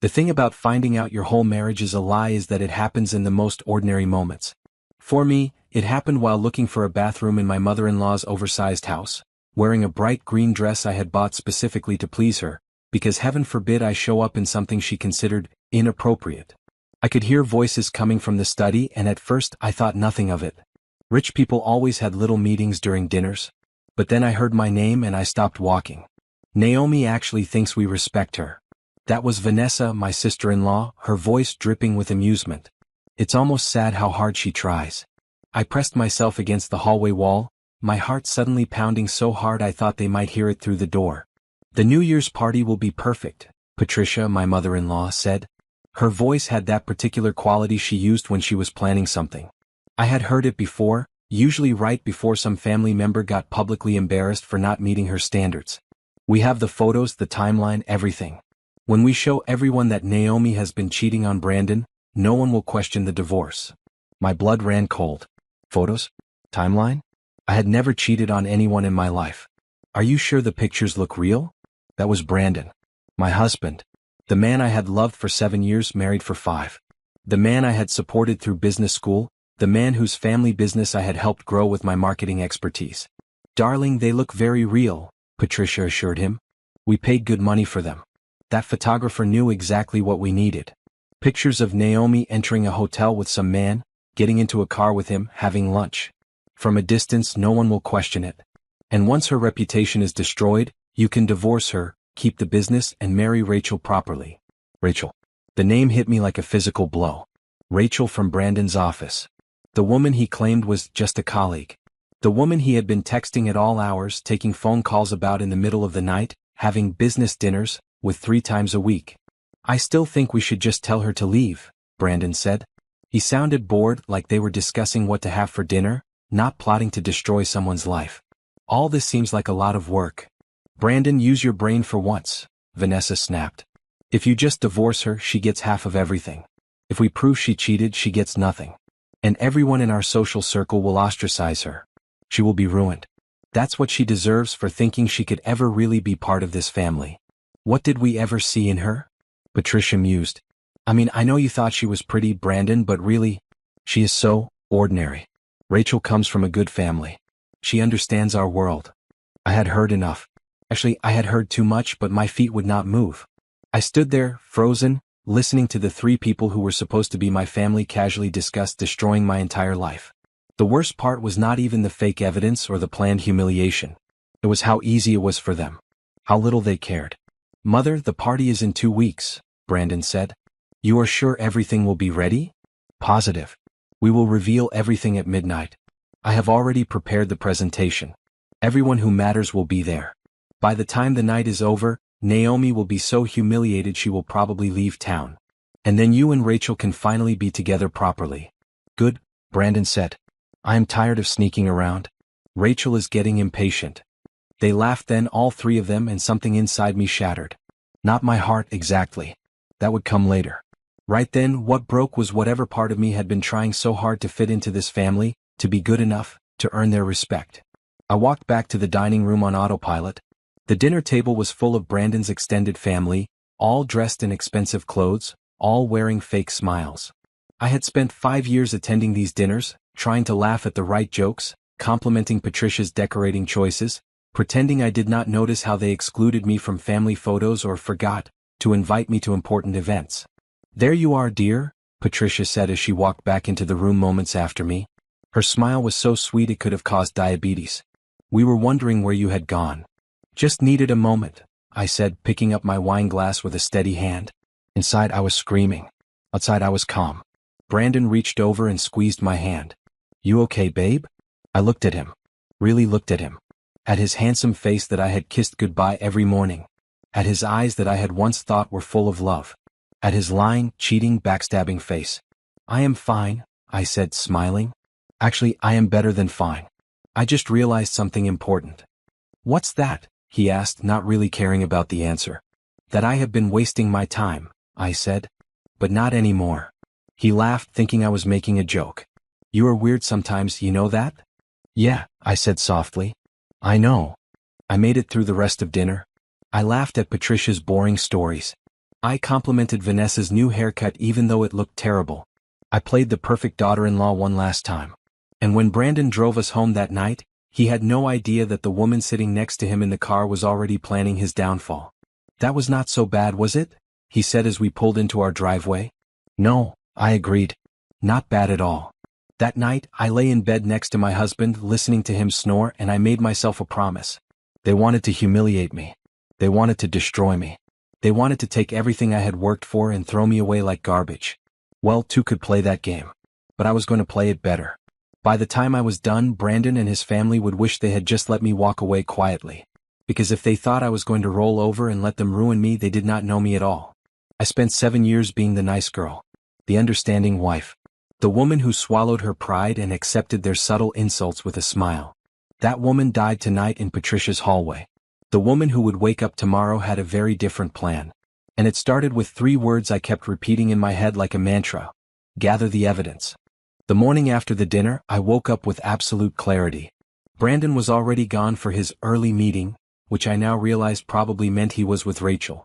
The thing about finding out your whole marriage is a lie is that it happens in the most ordinary moments. For me, it happened while looking for a bathroom in my mother-in-law's oversized house, wearing a bright green dress I had bought specifically to please her, because heaven forbid I show up in something she considered inappropriate. I could hear voices coming from the study, and at first I thought nothing of it. Rich people always had little meetings during dinners. But then I heard my name and I stopped walking. Naomi actually thinks we respect her. That was Vanessa, my sister-in-law, her voice dripping with amusement. It's almost sad how hard she tries. I pressed myself against the hallway wall, my heart suddenly pounding so hard I thought they might hear it through the door. The New Year's party will be perfect, Patricia, my mother-in-law, said. Her voice had that particular quality she used when she was planning something. I had heard it before, usually right before some family member got publicly embarrassed for not meeting her standards. We have the photos, the timeline, everything. When we show everyone that Naomi has been cheating on Brandon, no one will question the divorce. My blood ran cold. Photos? Timeline? I had never cheated on anyone in my life. Are you sure the pictures look real? That was Brandon. My husband. The man I had loved for 7 years, married for 5. The man I had supported through business school, the man whose family business I had helped grow with my marketing expertise. Darling, they look very real, Patricia assured him. We paid good money for them. That photographer knew exactly what we needed. Pictures of Naomi entering a hotel with some man, getting into a car with him, having lunch. From a distance, no one will question it. And once her reputation is destroyed, you can divorce her, keep the business, and marry Rachel properly. Rachel. The name hit me like a physical blow. Rachel from Brandon's office. The woman he claimed was just a colleague. The woman he had been texting at all hours, taking phone calls about in the middle of the night, having business dinners, with 3 times a week. I still think we should just tell her to leave, Brandon said. He sounded bored, like they were discussing what to have for dinner, not plotting to destroy someone's life. All this seems like a lot of work. Brandon, use your brain for once, Vanessa snapped. If you just divorce her, she gets half of everything. If we prove she cheated, she gets nothing. And everyone in our social circle will ostracize her. She will be ruined. That's what she deserves for thinking she could ever really be part of this family. What did we ever see in her? Patricia mused. I mean, I know you thought she was pretty, Brandon, but really, she is so ordinary. Rachel comes from a good family. She understands our world. I had heard enough. Actually, I had heard too much, but my feet would not move. I stood there, frozen, listening to the 3 people who were supposed to be my family casually discuss destroying my entire life. The worst part was not even the fake evidence or the planned humiliation. It was how easy it was for them. How little they cared. Mother, the party is in 2 weeks, Brandon said. You are sure everything will be ready? Positive. We will reveal everything at midnight. I have already prepared the presentation. Everyone who matters will be there. By the time the night is over, Naomi will be so humiliated she will probably leave town. And then you and Rachel can finally be together properly. Good, Brandon said. I am tired of sneaking around. Rachel is getting impatient. They laughed then, all 3 of them, and something inside me shattered. Not my heart exactly. That would come later. Right then, what broke was whatever part of me had been trying so hard to fit into this family, to be good enough, to earn their respect. I walked back to the dining room on autopilot. The dinner table was full of Brandon's extended family, all dressed in expensive clothes, all wearing fake smiles. I had spent 5 years attending these dinners, trying to laugh at the right jokes, complimenting Patricia's decorating choices, pretending I did not notice how they excluded me from family photos or forgot to invite me to important events. There you are, dear, Patricia said as she walked back into the room moments after me. Her smile was so sweet it could have caused diabetes. We were wondering where you had gone. Just needed a moment, I said, picking up my wine glass with a steady hand. Inside I was screaming. Outside I was calm. Brandon reached over and squeezed my hand. You okay, babe? I looked at him. Really looked at him. At his handsome face that I had kissed goodbye every morning. At his eyes that I had once thought were full of love. At his lying, cheating, backstabbing face. I am fine, I said, smiling. Actually, I am better than fine. I just realized something important. What's that? He asked, not really caring about the answer. That I have been wasting my time, I said. But not anymore. He laughed, thinking I was making a joke. You are weird sometimes, you know that? Yeah, I said softly. I know. I made it through the rest of dinner. I laughed at Patricia's boring stories. I complimented Vanessa's new haircut even though it looked terrible. I played the perfect daughter-in-law one last time. And when Brandon drove us home that night, he had no idea that the woman sitting next to him in the car was already planning his downfall. "That was not so bad, was it?" he said as we pulled into our driveway. "No," I agreed. "Not bad at all." That night, I lay in bed next to my husband listening to him snore, and I made myself a promise. They wanted to humiliate me. They wanted to destroy me. They wanted to take everything I had worked for and throw me away like garbage. Well, two could play that game. But I was going to play it better. By the time I was done, Brandon and his family would wish they had just let me walk away quietly. Because if they thought I was going to roll over and let them ruin me, they did not know me at all. I spent 7 years being the nice girl. The understanding wife. The woman who swallowed her pride and accepted their subtle insults with a smile. That woman died tonight in Patricia's hallway. The woman who would wake up tomorrow had a very different plan. And it started with 3 words I kept repeating in my head like a mantra. Gather the evidence. The morning after the dinner, I woke up with absolute clarity. Brandon was already gone for his early meeting, which I now realized probably meant he was with Rachel.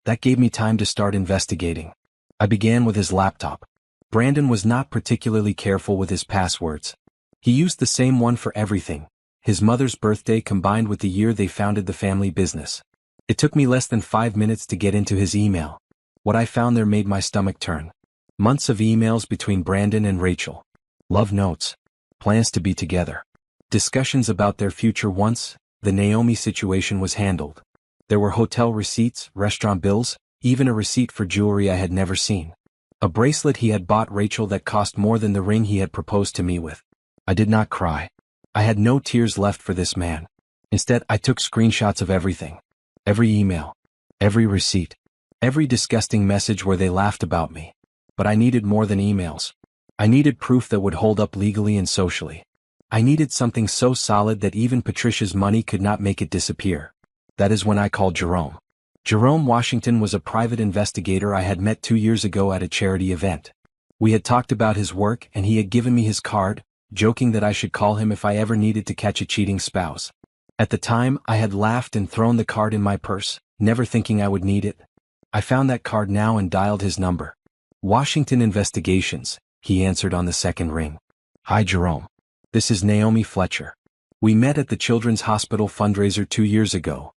That gave me time to start investigating. I began with his laptop. Brandon was not particularly careful with his passwords. He used the same one for everything. His mother's birthday combined with the year they founded the family business. It took me less than 5 minutes to get into his email. What I found there made my stomach turn. Months of emails between Brandon and Rachel. Love notes. Plans to be together. Discussions about their future once the Naomi situation was handled. There were hotel receipts, restaurant bills, even a receipt for jewelry I had never seen. A bracelet he had bought Rachel that cost more than the ring he had proposed to me with. I did not cry. I had no tears left for this man. Instead, I took screenshots of everything. Every email. Every receipt. Every disgusting message where they laughed about me. But I needed more than emails. I needed proof that would hold up legally and socially. I needed something so solid that even Patricia's money could not make it disappear. That is when I called Jerome. Jerome Washington was a private investigator I had met 2 years ago at a charity event. We had talked about his work and he had given me his card, joking that I should call him if I ever needed to catch a cheating spouse. At the time, I had laughed and thrown the card in my purse, never thinking I would need it. I found that card now and dialed his number. "Washington Investigations," he answered on the second ring. "Hi Jerome. This is Naomi Fletcher. We met at the Children's Hospital fundraiser 2 years ago."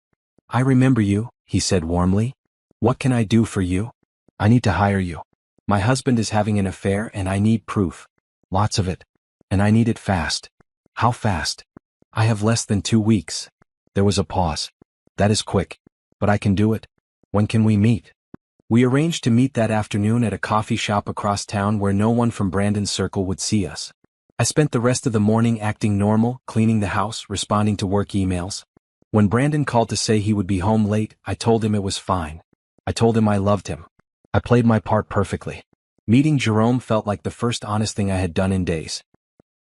"I remember you," he said warmly. "What can I do for you?" "I need to hire you. My husband is having an affair and I need proof. Lots of it. And I need it fast." "How fast?" "I have less than 2 weeks." There was a pause. "That is quick. But I can do it. When can we meet?" We arranged to meet that afternoon at a coffee shop across town where no one from Brandon's circle would see us. I spent the rest of the morning acting normal, cleaning the house, responding to work emails. When Brandon called to say he would be home late, I told him it was fine. I told him I loved him. I played my part perfectly. Meeting Jerome felt like the first honest thing I had done in days.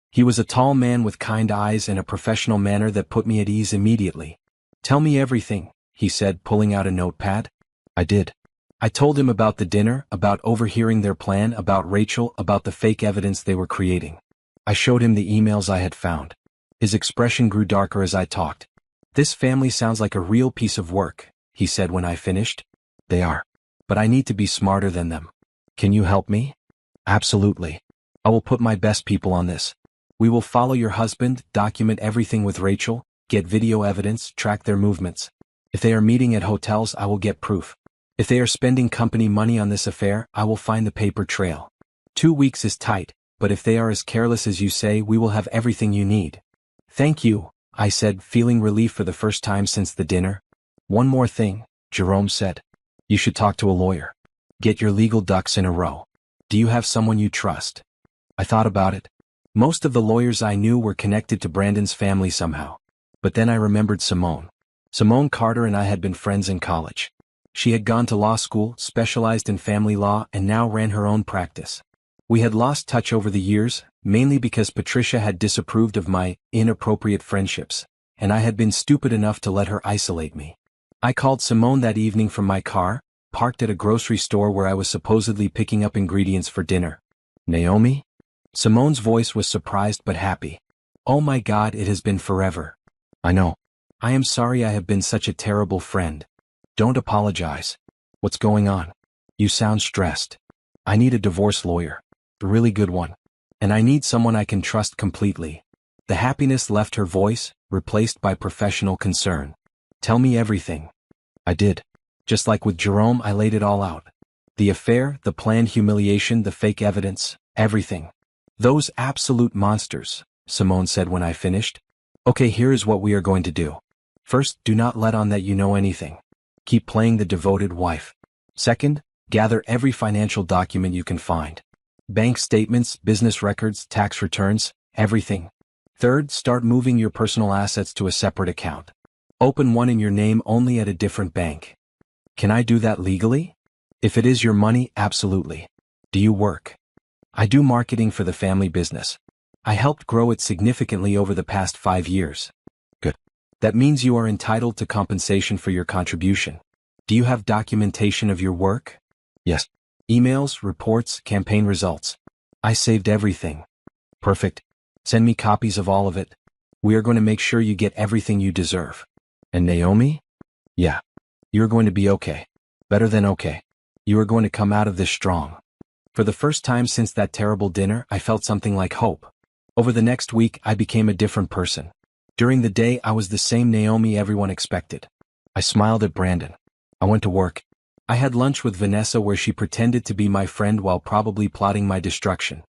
He was a tall man with kind eyes and a professional manner that put me at ease immediately. "Tell me everything," he said, pulling out a notepad. I did. I told him about the dinner, about overhearing their plan, about Rachel, about the fake evidence they were creating. I showed him the emails I had found. His expression grew darker as I talked. "This family sounds like a real piece of work," he said when I finished. "They are. But I need to be smarter than them. Can you help me?" "Absolutely. I will put my best people on this. We will follow your husband, document everything with Rachel, get video evidence, track their movements. If they are meeting at hotels, I will get proof. If they are spending company money on this affair, I will find the paper trail. 2 weeks is tight, but if they are as careless as you say, we will have everything you need." "Thank you," I said, feeling relief for the first time since the dinner. "One more thing," Jerome said. "You should talk to a lawyer. Get your legal ducks in a row. Do you have someone you trust?" I thought about it. Most of the lawyers I knew were connected to Brandon's family somehow. But then I remembered Simone. Simone Carter and I had been friends in college. She had gone to law school, specialized in family law, and now ran her own practice. We had lost touch over the years, mainly because Patricia had disapproved of my inappropriate friendships, and I had been stupid enough to let her isolate me. I called Simone that evening from my car, parked at a grocery store where I was supposedly picking up ingredients for dinner. "Naomi?" Simone's voice was surprised but happy. "Oh my God, it has been forever." "I know. I am sorry I have been such a terrible friend." "Don't apologize. What's going on? You sound stressed. I need a divorce lawyer. A really good one. And I need someone I can trust completely. The happiness left her voice, replaced by professional concern. Tell me everything. I did. Just like with Jerome, I laid it all out. The affair, the planned humiliation, the fake evidence, everything. Those absolute monsters, Simone said when I finished. Okay, here is what we are going to do. First, do not let on that you know anything. Keep playing the devoted wife. Second, gather every financial document you can find. Bank statements, business records, tax returns, everything. Third, start moving your personal assets to a separate account. Open one in your name only at a different bank. Can I do that legally? If it is your money, absolutely. Do you work? I do marketing for the family business. I helped grow it significantly over the past 5 years. Good. That means you are entitled to compensation for your contribution. Do you have documentation of your work? Yes. Emails, reports, campaign results. I saved everything. Perfect. Send me copies of all of it. We are going to make sure you get everything you deserve. And Naomi? Yeah. You're going to be okay. Better than okay. You are going to come out of this strong. For the first time since that terrible dinner, I felt something like hope. Over the next week, I became a different person. During the day, I was the same Naomi everyone expected. I smiled at Brandon. I went to work. I had lunch with Vanessa where she pretended to be my friend while probably plotting my destruction.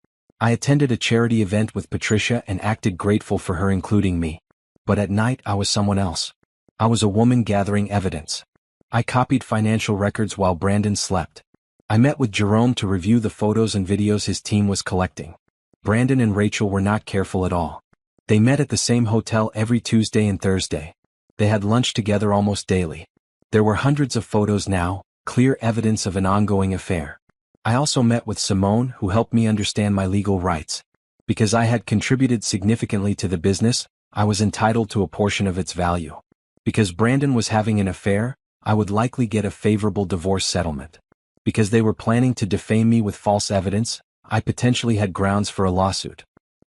I attended a charity event with Patricia and acted grateful for her including me. But at night, I was someone else. I was a woman gathering evidence. I copied financial records while Brandon slept. I met with Jerome to review the photos and videos his team was collecting. Brandon and Rachel were not careful at all. They met at the same hotel every Tuesday and Thursday. They had lunch together almost daily. There were hundreds of photos now, clear evidence of an ongoing affair. I also met with Simone, who helped me understand my legal rights. Because I had contributed significantly to the business, I was entitled to a portion of its value. Because Brandon was having an affair, I would likely get a favorable divorce settlement. Because they were planning to defame me with false evidence, I potentially had grounds for a lawsuit.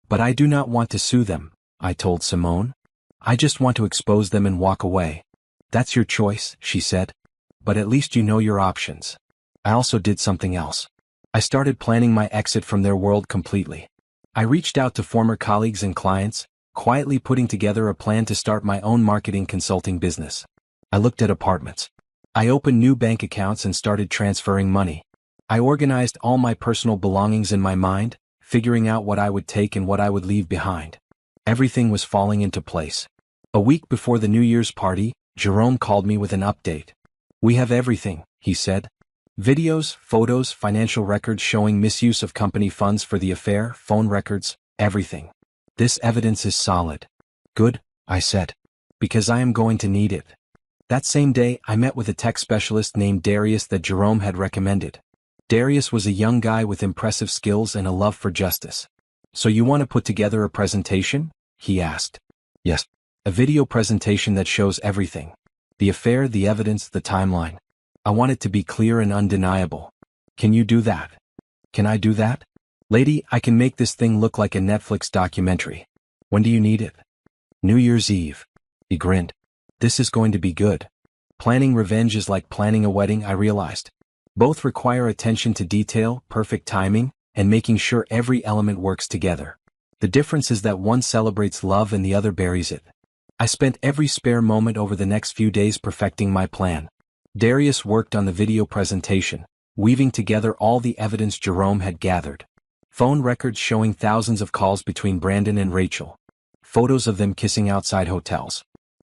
But I do not want to sue them, I told Simone. I just want to expose them and walk away. That's your choice, she said. But at least you know your options. I also did something else. I started planning my exit from their world completely. I reached out to former colleagues and clients, quietly putting together a plan to start my own marketing consulting business. I looked at apartments. I opened new bank accounts and started transferring money. I organized all my personal belongings in my mind, figuring out what I would take and what I would leave behind. Everything was falling into place. A week before the New Year's party, Jerome called me with an update. We have everything, he said. Videos, photos, financial records showing misuse of company funds for the affair, phone records, everything. This evidence is solid. Good, I said. Because I am going to need it. That same day, I met with a tech specialist named Darius that Jerome had recommended. Darius was a young guy with impressive skills and a love for justice. So you want to put together a presentation? He asked. Yes. A video presentation that shows everything. The affair, the evidence, the timeline. I want it to be clear and undeniable. Can you do that? Can I do that? Lady, I can make this thing look like a Netflix documentary. When do you need it? New Year's Eve. He grinned. This is going to be good. Planning revenge is like planning a wedding, I realized. Both require attention to detail, perfect timing, and making sure every element works together. The difference is that one celebrates love and the other buries it. I spent every spare moment over the next few days perfecting my plan. Darius worked on the video presentation, weaving together all the evidence Jerome had gathered. Phone records showing thousands of calls between Brandon and Rachel. Photos of them kissing outside hotels.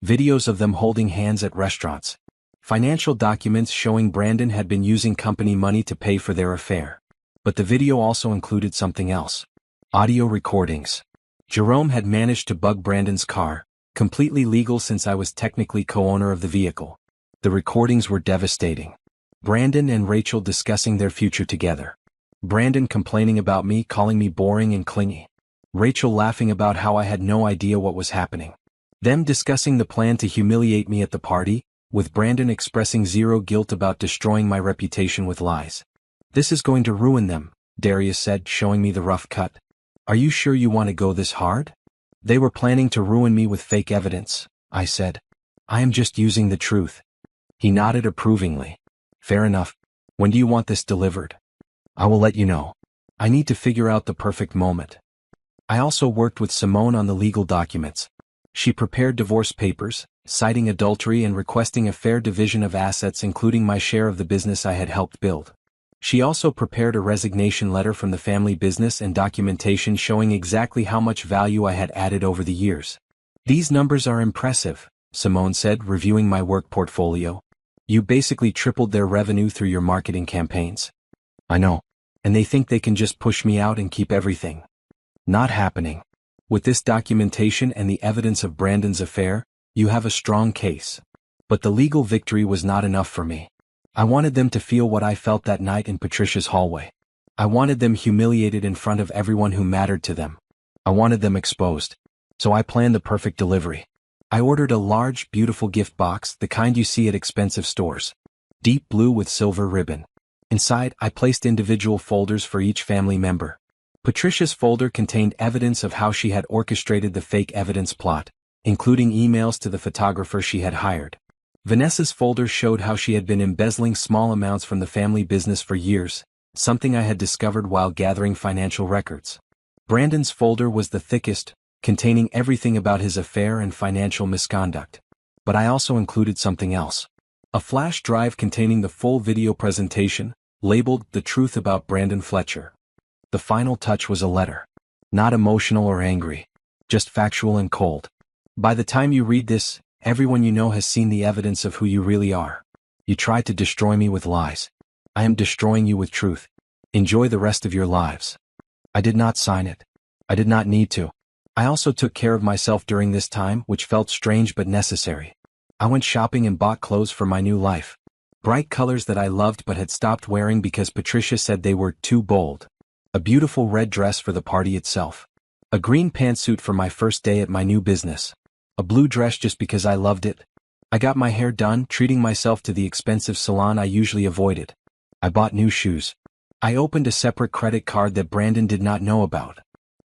Videos of them holding hands at restaurants. Financial documents showing Brandon had been using company money to pay for their affair. But the video also included something else. Audio recordings. Jerome had managed to bug Brandon's car, completely legal since I was technically co-owner of the vehicle. The recordings were devastating. Brandon and Rachel discussing their future together. Brandon complaining about me, calling me boring and clingy. Rachel laughing about how I had no idea what was happening. Them discussing the plan to humiliate me at the party, with Brandon expressing zero guilt about destroying my reputation with lies. This is going to ruin them, Darius said, showing me the rough cut. Are you sure you want to go this hard? They were planning to ruin me with fake evidence, I said. I am just using the truth. He nodded approvingly. Fair enough. When do you want this delivered? I will let you know. I need to figure out the perfect moment. I also worked with Simone on the legal documents. She prepared divorce papers, citing adultery and requesting a fair division of assets including my share of the business I had helped build. She also prepared a resignation letter from the family business and documentation showing exactly how much value I had added over the years. These numbers are impressive, Simone said, reviewing my work portfolio. You basically tripled their revenue through your marketing campaigns. I know. And they think they can just push me out and keep everything. Not happening. With this documentation and the evidence of Brandon's affair, you have a strong case. But the legal victory was not enough for me. I wanted them to feel what I felt that night in Patricia's hallway. I wanted them humiliated in front of everyone who mattered to them. I wanted them exposed. So I planned the perfect delivery. I ordered a large, beautiful gift box, the kind you see at expensive stores. Deep blue with silver ribbon. Inside, I placed individual folders for each family member. Patricia's folder contained evidence of how she had orchestrated the fake evidence plot, including emails to the photographer she had hired. Vanessa's folder showed how she had been embezzling small amounts from the family business for years, something I had discovered while gathering financial records. Brandon's folder was the thickest, containing everything about his affair and financial misconduct. But I also included something else. A flash drive containing the full video presentation, labeled "The Truth About Brandon Fletcher." The final touch was a letter. Not emotional or angry. Just factual and cold. By the time you read this, everyone you know has seen the evidence of who you really are. You tried to destroy me with lies. I am destroying you with truth. Enjoy the rest of your lives. I did not sign it. I did not need to. I also took care of myself during this time, which felt strange but necessary. I went shopping and bought clothes for my new life. Bright colors that I loved but had stopped wearing because Patricia said they were too bold. A beautiful red dress for the party itself. A green pantsuit for my first day at my new business. A blue dress just because I loved it. I got my hair done, treating myself to the expensive salon I usually avoided. I bought new shoes. I opened a separate credit card that Brandon did not know about.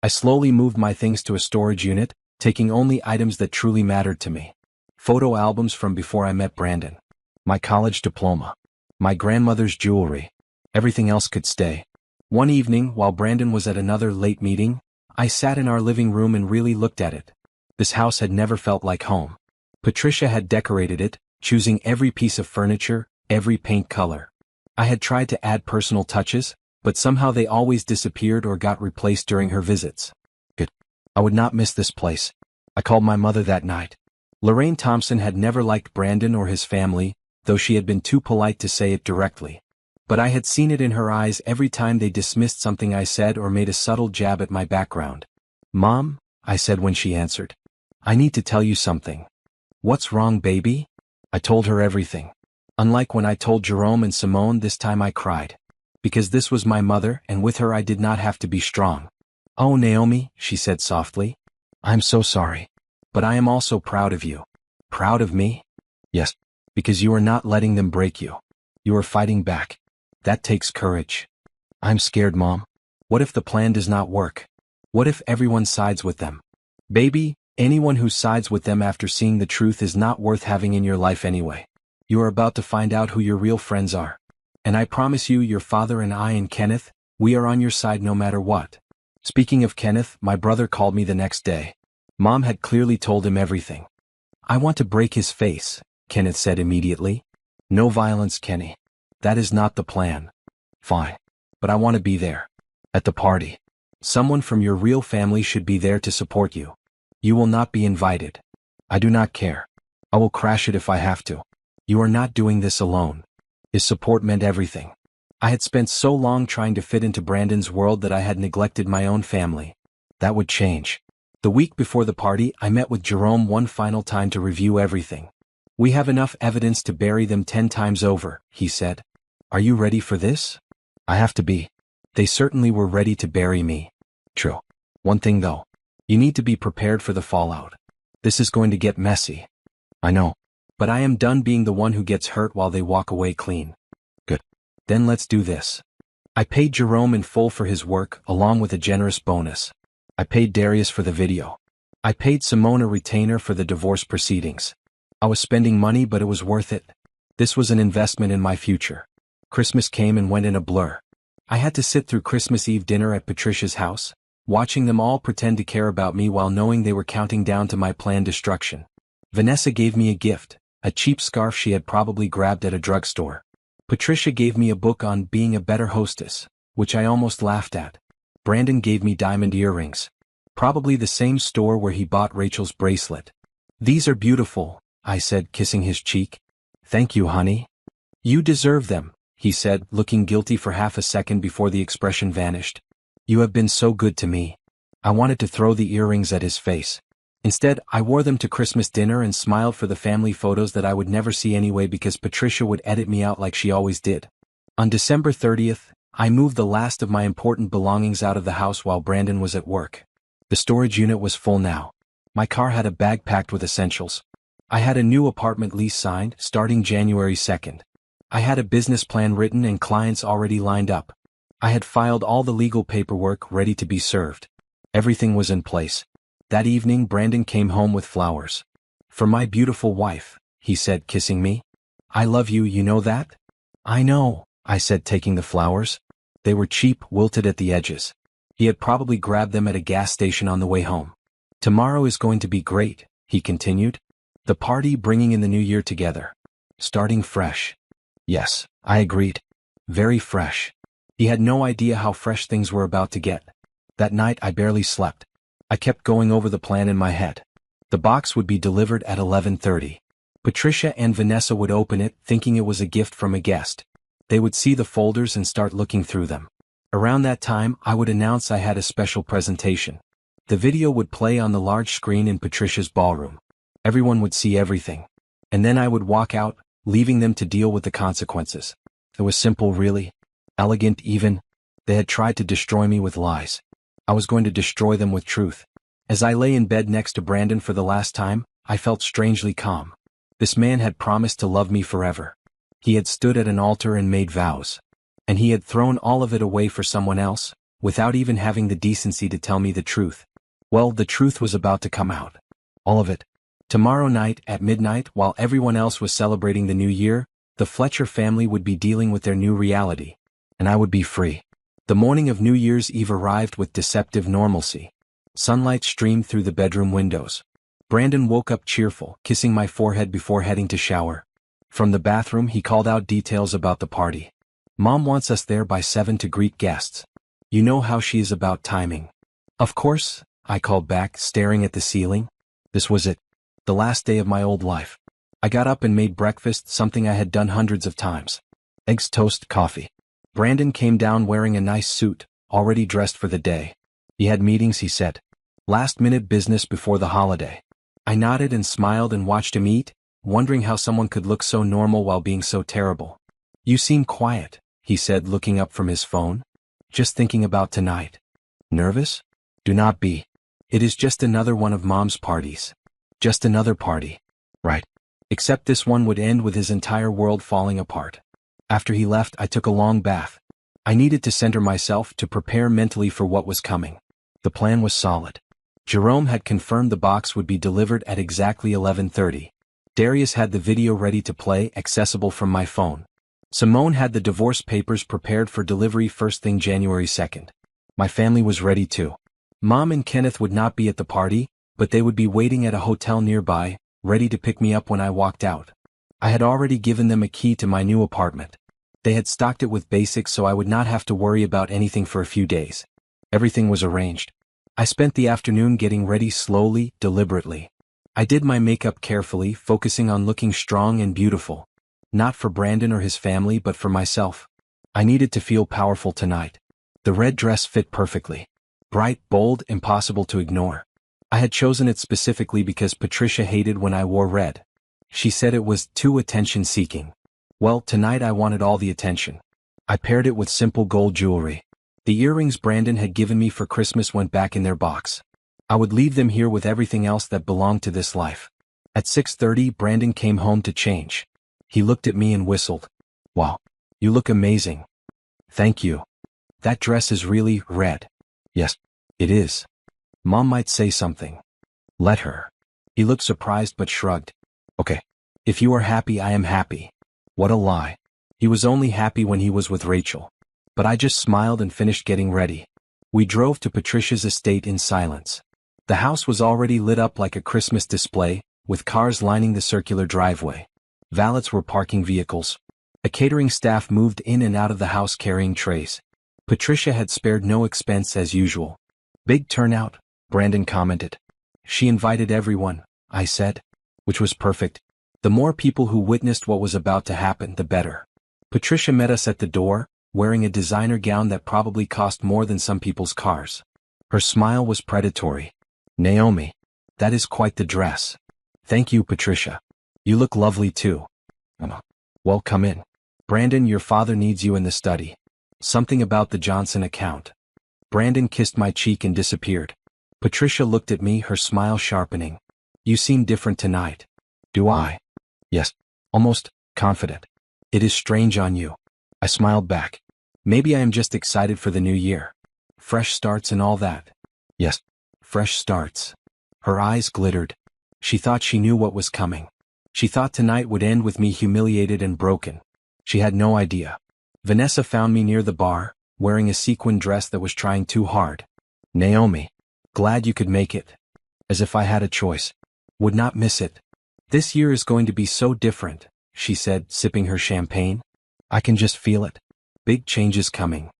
I slowly moved my things to a storage unit, taking only items that truly mattered to me. Photo albums from before I met Brandon. My college diploma. My grandmother's jewelry. Everything else could stay. One evening, while Brandon was at another late meeting, I sat in our living room and really looked at it. This house had never felt like home. Patricia had decorated it, choosing every piece of furniture, every paint color. I had tried to add personal touches, but somehow they always disappeared or got replaced during her visits. Good. I would not miss this place. I called my mother that night. Lorraine Thompson had never liked Brandon or his family, though she had been too polite to say it directly. But I had seen it in her eyes every time they dismissed something I said or made a subtle jab at my background. "Mom," I said when she answered. "I need to tell you something." "What's wrong, baby?" I told her everything. Unlike when I told Jerome and Simone, this time I cried. Because this was my mother, and with her I did not have to be strong. "Oh, Naomi," she said softly. "I'm so sorry. But I am also proud of you." "Proud of me?" "Yes. Because you are not letting them break you. You are fighting back. That takes courage." "I'm scared, Mom. What if the plan does not work? What if everyone sides with them?" "Baby, anyone who sides with them after seeing the truth is not worth having in your life anyway. You are about to find out who your real friends are. And I promise you, your father and I and Kenneth, we are on your side no matter what." Speaking of Kenneth, my brother called me the next day. Mom had clearly told him everything. "I want to break his face," Kenneth said immediately. "No violence, Kenny. That is not the plan." "Fine. But I want to be there. At the party. Someone from your real family should be there to support you. You will not be invited." "I do not care. I will crash it if I have to. You are not doing this alone." His support meant everything. I had spent so long trying to fit into Brandon's world that I had neglected my own family. That would change. The week before the party, I met with Jerome one final time to review everything. "We have enough evidence to bury them 10 times over," he said. "Are you ready for this?" "I have to be." They certainly were ready to bury me. True. One thing though. You need to be prepared for the fallout. This is going to get messy. I know. But I am done being the one who gets hurt while they walk away clean. Good. Then let's do this. I paid Jerome in full for his work, along with a generous bonus. I paid Darius for the video. I paid Simone a retainer for the divorce proceedings. I was spending money, but it was worth it. This was an investment in my future. Christmas came and went in a blur. I had to sit through Christmas Eve dinner at Patricia's house, watching them all pretend to care about me while knowing they were counting down to my planned destruction. Vanessa gave me a gift, a cheap scarf she had probably grabbed at a drugstore. Patricia gave me a book on being a better hostess, which I almost laughed at. Brandon gave me diamond earrings. Probably the same store where he bought Rachel's bracelet. "These are beautiful," I said, kissing his cheek. "Thank you, honey." "You deserve them," he said, looking guilty for half a second before the expression vanished. "You have been so good to me." I wanted to throw the earrings at his face. Instead, I wore them to Christmas dinner and smiled for the family photos that I would never see anyway because Patricia would edit me out like she always did. On December 30th, I moved the last of my important belongings out of the house while Brandon was at work. The storage unit was full now. My car had a bag packed with essentials. I had a new apartment lease signed, starting January 2nd. I had a business plan written and clients already lined up. I had filed all the legal paperwork ready to be served. Everything was in place. That evening Brandon came home with flowers. "For my beautiful wife," he said, kissing me. "I love you, you know that?" "I know," I said, taking the flowers. They were cheap, wilted at the edges. He had probably grabbed them at a gas station on the way home. "Tomorrow is going to be great," he continued. "The party, bringing in the new year together. Starting fresh." Yes, I agreed. Very fresh. He had no idea how fresh things were about to get. That night I barely slept. I kept going over the plan in my head. The box would be delivered at 11:30. Patricia and Vanessa would open it, thinking it was a gift from a guest. They would see the folders and start looking through them. Around that time, I would announce I had a special presentation. The video would play on the large screen in Patricia's ballroom. Everyone would see everything. And then I would walk out, leaving them to deal with the consequences. It was simple, really. Elegant, even. They had tried to destroy me with lies. I was going to destroy them with truth. As I lay in bed next to Brandon for the last time, I felt strangely calm. This man had promised to love me forever. He had stood at an altar and made vows. And he had thrown all of it away for someone else, without even having the decency to tell me the truth. Well, the truth was about to come out. All of it. Tomorrow night, at midnight, while everyone else was celebrating the new year, the Fletcher family would be dealing with their new reality. And I would be free. The morning of New Year's Eve arrived with deceptive normalcy. Sunlight streamed through the bedroom windows. Brandon woke up cheerful, kissing my forehead before heading to shower. From the bathroom he called out details about the party. "Mom wants us there by 7 to greet guests. You know how she is about timing." "Of course," I called back, staring at the ceiling. This was it. The last day of my old life. I got up and made breakfast, something I had done hundreds of times. Eggs, toast, coffee. Brandon came down wearing a nice suit, already dressed for the day. He had meetings, he said. Last-minute business before the holiday. I nodded and smiled and watched him eat, wondering how someone could look so normal while being so terrible. "You seem quiet," he said, looking up from his phone. "Just thinking about tonight." "Nervous? Do not be. It is just another one of Mom's parties. Just another party. Right. Except this one would end with his entire world falling apart." After he left, I took a long bath. I needed to center myself, to prepare mentally for what was coming. The plan was solid. Jerome had confirmed the box would be delivered at exactly 11:30. Darius had the video ready to play, accessible from my phone. Simone had the divorce papers prepared for delivery first thing January 2nd. My family was ready too. Mom and Kenneth would not be at the party, but they would be waiting at a hotel nearby, ready to pick me up when I walked out. I had already given them a key to my new apartment. They had stocked it with basics so I would not have to worry about anything for a few days. Everything was arranged. I spent the afternoon getting ready slowly, deliberately. I did my makeup carefully, focusing on looking strong and beautiful. Not for Brandon or his family, but for myself. I needed to feel powerful tonight. The red dress fit perfectly. Bright, bold, impossible to ignore. I had chosen it specifically because Patricia hated when I wore red. She said it was too attention-seeking. Well, tonight I wanted all the attention. I paired it with simple gold jewelry. The earrings Brandon had given me for Christmas went back in their box. I would leave them here with everything else that belonged to this life. At 6:30, Brandon came home to change. He looked at me and whistled. "Wow, you look amazing." "Thank you. That dress is really red." "Yes, it is. Mom might say something." "Let her." He looked surprised but shrugged. "Okay. If you are happy, I am happy." What a lie. He was only happy when he was with Rachel. But I just smiled and finished getting ready. We drove to Patricia's estate in silence. The house was already lit up like a Christmas display, with cars lining the circular driveway. Valets were parking vehicles. A catering staff moved in and out of the house carrying trays. Patricia had spared no expense as usual. Big turnout, Brandon commented. She invited everyone, I said. Which was perfect. The more people who witnessed what was about to happen, the better. Patricia met us at the door, wearing a designer gown that probably cost more than some people's cars. Her smile was predatory. Naomi. That is quite the dress. Thank you, Patricia. You look lovely too. Well, come in. Brandon, your father needs you in the study. Something about the Johnson account. Brandon kissed my cheek and disappeared. Patricia looked at me, her smile sharpening. You seem different tonight. Do I? Yes. Almost confident. It is strange on you. I smiled back. Maybe I am just excited for the new year. Fresh starts and all that. Yes. Fresh starts. Her eyes glittered. She thought she knew what was coming. She thought tonight would end with me humiliated and broken. She had no idea. Vanessa found me near the bar, wearing a sequin dress that was trying too hard. Naomi. Glad you could make it. As if I had a choice. Would not miss it. This year is going to be so different, she said, sipping her champagne. I can just feel it. Big changes coming.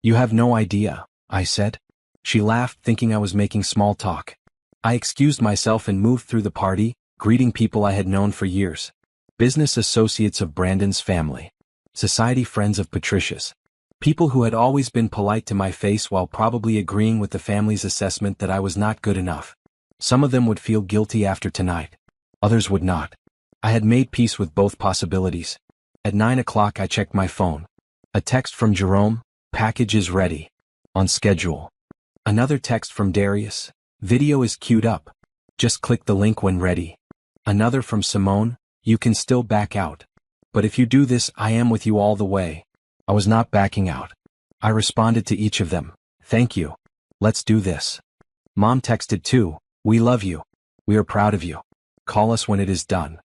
You have no idea, I said. She laughed, thinking I was making small talk. I excused myself and moved through the party, greeting people I had known for years. Business associates of Brandon's family. Society friends of Patricia's. People who had always been polite to my face while probably agreeing with the family's assessment that I was not good enough. Some of them would feel guilty after tonight. Others would not. I had made peace with both possibilities. At 9 o'clock I checked my phone. A text from Jerome, package is ready. On schedule. Another text from Darius, video is queued up. Just click the link when ready. Another from Simone, you can still back out. But if you do this, I am with you all the way. I was not backing out. I responded to each of them, thank you. Let's do this. Mom texted too, we love you. We are proud of you. Call us when it is done.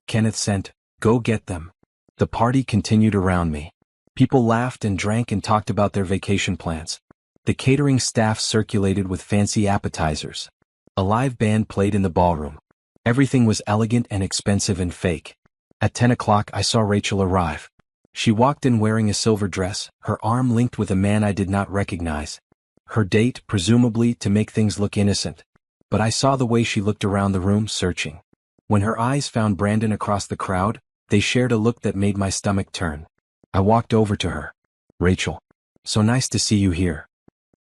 Kenneth sent, go get them. The party continued around me. People laughed and drank and talked about their vacation plans. The catering staff circulated with fancy appetizers. A live band played in the ballroom. Everything was elegant and expensive and fake. At 10 o'clock I saw Rachel arrive. She walked in wearing a silver dress, her arm linked with a man I did not recognize. Her date, presumably to make things look innocent. But I saw the way she looked around the room, searching. When her eyes found Brandon across the crowd, they shared a look that made my stomach turn. I walked over to her. Rachel. So nice to see you here.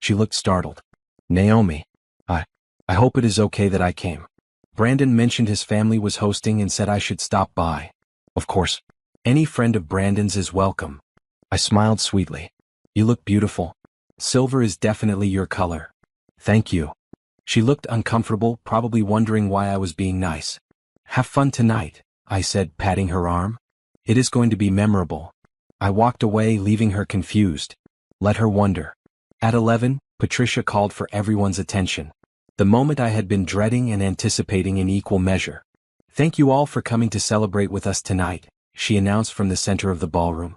She looked startled. Naomi. I hope it is okay that I came. Brandon mentioned his family was hosting and said I should stop by. Of course. Any friend of Brandon's is welcome. I smiled sweetly. You look beautiful. Silver is definitely your color. Thank you. She looked uncomfortable, probably wondering why I was being nice. Have fun tonight, I said, patting her arm. It is going to be memorable. I walked away, leaving her confused. Let her wonder. At 11, Patricia called for everyone's attention. The moment I had been dreading and anticipating in equal measure. Thank you all for coming to celebrate with us tonight, she announced from the center of the ballroom.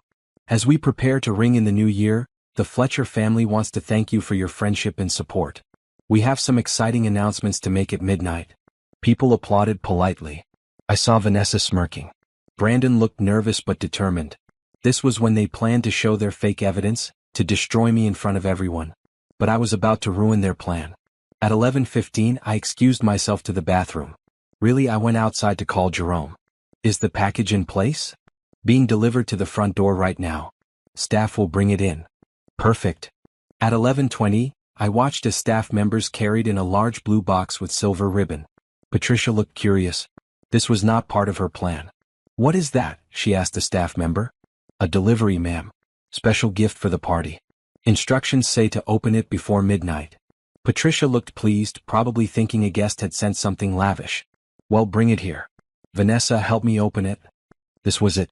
As we prepare to ring in the new year, the Fletcher family wants to thank you for your friendship and support. We have some exciting announcements to make at midnight. People applauded politely. I saw Vanessa smirking. Brandon looked nervous but determined. This was when they planned to show their fake evidence, to destroy me in front of everyone. But I was about to ruin their plan. At 11:15 I excused myself to the bathroom. Really, I went outside to call Jerome. Is the package in place? Being delivered to the front door right now. Staff will bring it in. Perfect. At 11:20, I watched as staff members carried in a large blue box with silver ribbon. Patricia looked curious. This was not part of her plan. What is that? She asked a staff member. A delivery, ma'am. Special gift for the party. Instructions say to open it before midnight. Patricia looked pleased, probably thinking a guest had sent something lavish. Well, bring it here. Vanessa, help me open it. This was it.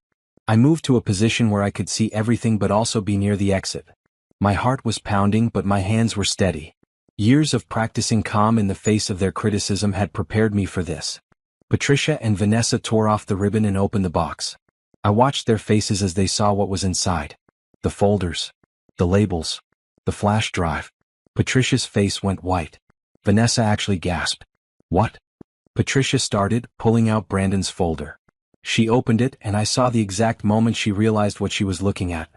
I moved to a position where I could see everything but also be near the exit. My heart was pounding but my hands were steady. Years of practicing calm in the face of their criticism had prepared me for this. Patricia and Vanessa tore off the ribbon and opened the box. I watched their faces as they saw what was inside. The folders. The labels. The flash drive. Patricia's face went white. Vanessa actually gasped. What? Patricia started, pulling out Brandon's folder. She opened it and I saw the exact moment she realized what she was looking at.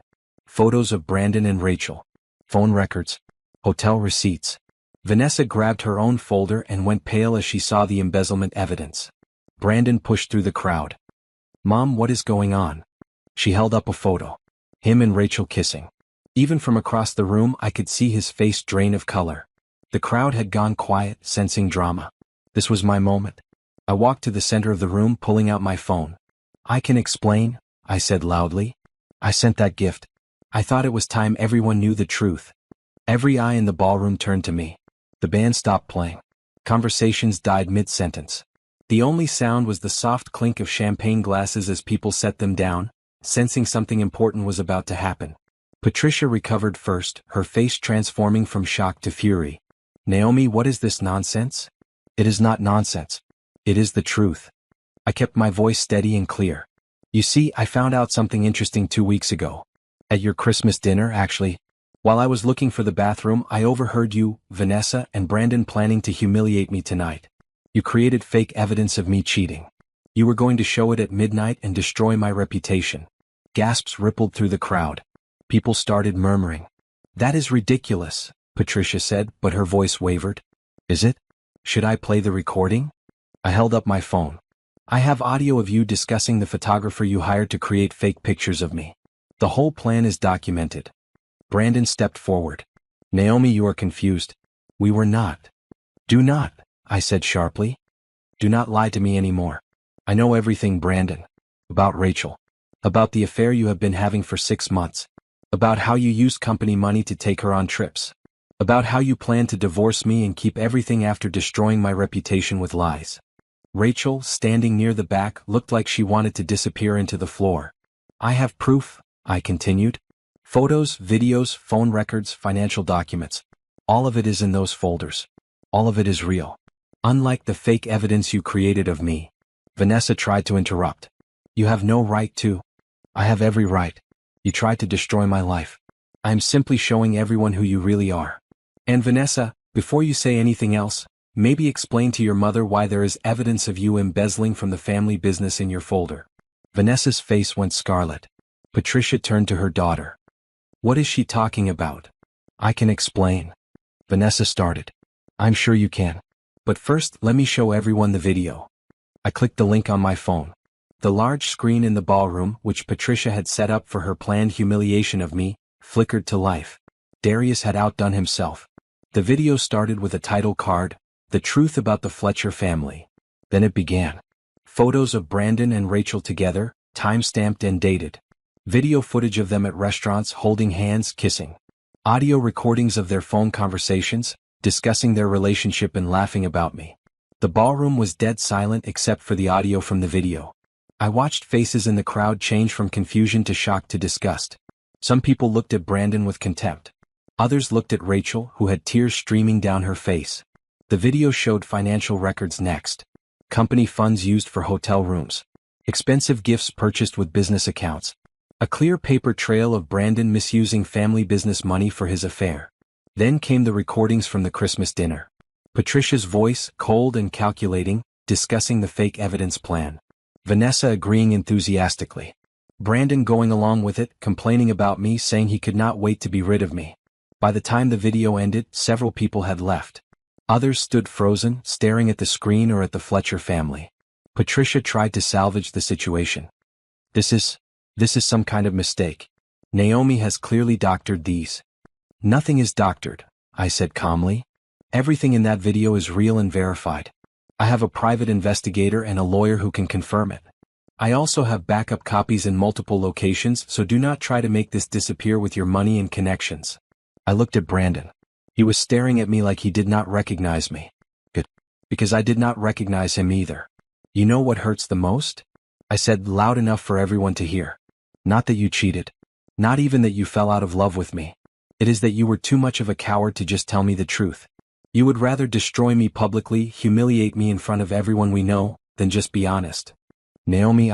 Photos of Brandon and Rachel. Phone records. Hotel receipts. Vanessa grabbed her own folder and went pale as she saw the embezzlement evidence. Brandon pushed through the crowd. Mom, what is going on? She held up a photo. Him and Rachel kissing. Even from across the room I could see his face drain of color. The crowd had gone quiet, sensing drama. This was my moment. I walked to the center of the room, pulling out my phone. I can explain, I said loudly. I sent that gift. I thought it was time everyone knew the truth. Every eye in the ballroom turned to me. The band stopped playing. Conversations died mid-sentence. The only sound was the soft clink of champagne glasses as people set them down, sensing something important was about to happen. Patricia recovered first, her face transforming from shock to fury. Naomi, what is this nonsense? It is not nonsense. It is the truth. I kept my voice steady and clear. You see, I found out something interesting 2 weeks ago. At your Christmas dinner, actually. While I was looking for the bathroom, I overheard you, Vanessa, and Brandon planning to humiliate me tonight. You created fake evidence of me cheating. You were going to show it at midnight and destroy my reputation. Gasps rippled through the crowd. People started murmuring. That is ridiculous, Patricia said, but her voice wavered. Is it? Should I play the recording? I held up my phone. I have audio of you discussing the photographer you hired to create fake pictures of me. The whole plan is documented. Brandon stepped forward. Naomi, you are confused. We were not. Do not, I said sharply. Do not lie to me anymore. I know everything, Brandon. About Rachel. About the affair you have been having for 6 months. About how you used company money to take her on trips. About how you plan to divorce me and keep everything after destroying my reputation with lies. Rachel, standing near the back, looked like she wanted to disappear into the floor. I have proof, I continued. Photos, videos, phone records, financial documents. All of it is in those folders. All of it is real. Unlike the fake evidence you created of me. Vanessa tried to interrupt. You have no right to. I have every right. You tried to destroy my life. I am simply showing everyone who you really are. And Vanessa, before you say anything else, maybe explain to your mother why there is evidence of you embezzling from the family business in your folder. Vanessa's face went scarlet. Patricia turned to her daughter. What is she talking about? I can explain. Vanessa started. I'm sure you can. But first, let me show everyone the video. I clicked the link on my phone. The large screen in the ballroom, which Patricia had set up for her planned humiliation of me, flickered to life. Darius had outdone himself. The video started with a title card, The Truth About the Fletcher Family. Then it began. Photos of Brandon and Rachel together, time-stamped and dated. Video footage of them at restaurants holding hands, kissing. Audio recordings of their phone conversations, discussing their relationship and laughing about me. The ballroom was dead silent except for the audio from the video. I watched faces in the crowd change from confusion to shock to disgust. Some people looked at Brandon with contempt. Others looked at Rachel, who had tears streaming down her face. The video showed financial records next. Company funds used for hotel rooms. Expensive gifts purchased with business accounts. A clear paper trail of Brandon misusing family business money for his affair. Then came the recordings from the Christmas dinner. Patricia's voice, cold and calculating, discussing the fake evidence plan. Vanessa agreeing enthusiastically. Brandon going along with it, complaining about me, saying he could not wait to be rid of me. By the time the video ended, several people had left. Others stood frozen, staring at the screen or at the Fletcher family. Patricia tried to salvage the situation. This is some kind of mistake. Naomi has clearly doctored these. Nothing is doctored, I said calmly. Everything in that video is real and verified. I have a private investigator and a lawyer who can confirm it. I also have backup copies in multiple locations, so do not try to make this disappear with your money and connections. I looked at Brandon. He was staring at me like he did not recognize me. Good. Because I did not recognize him either. You know what hurts the most? I said loud enough for everyone to hear. Not that you cheated. Not even that you fell out of love with me. It is that you were too much of a coward to just tell me the truth. You would rather destroy me publicly, humiliate me in front of everyone we know, than just be honest. Naomi,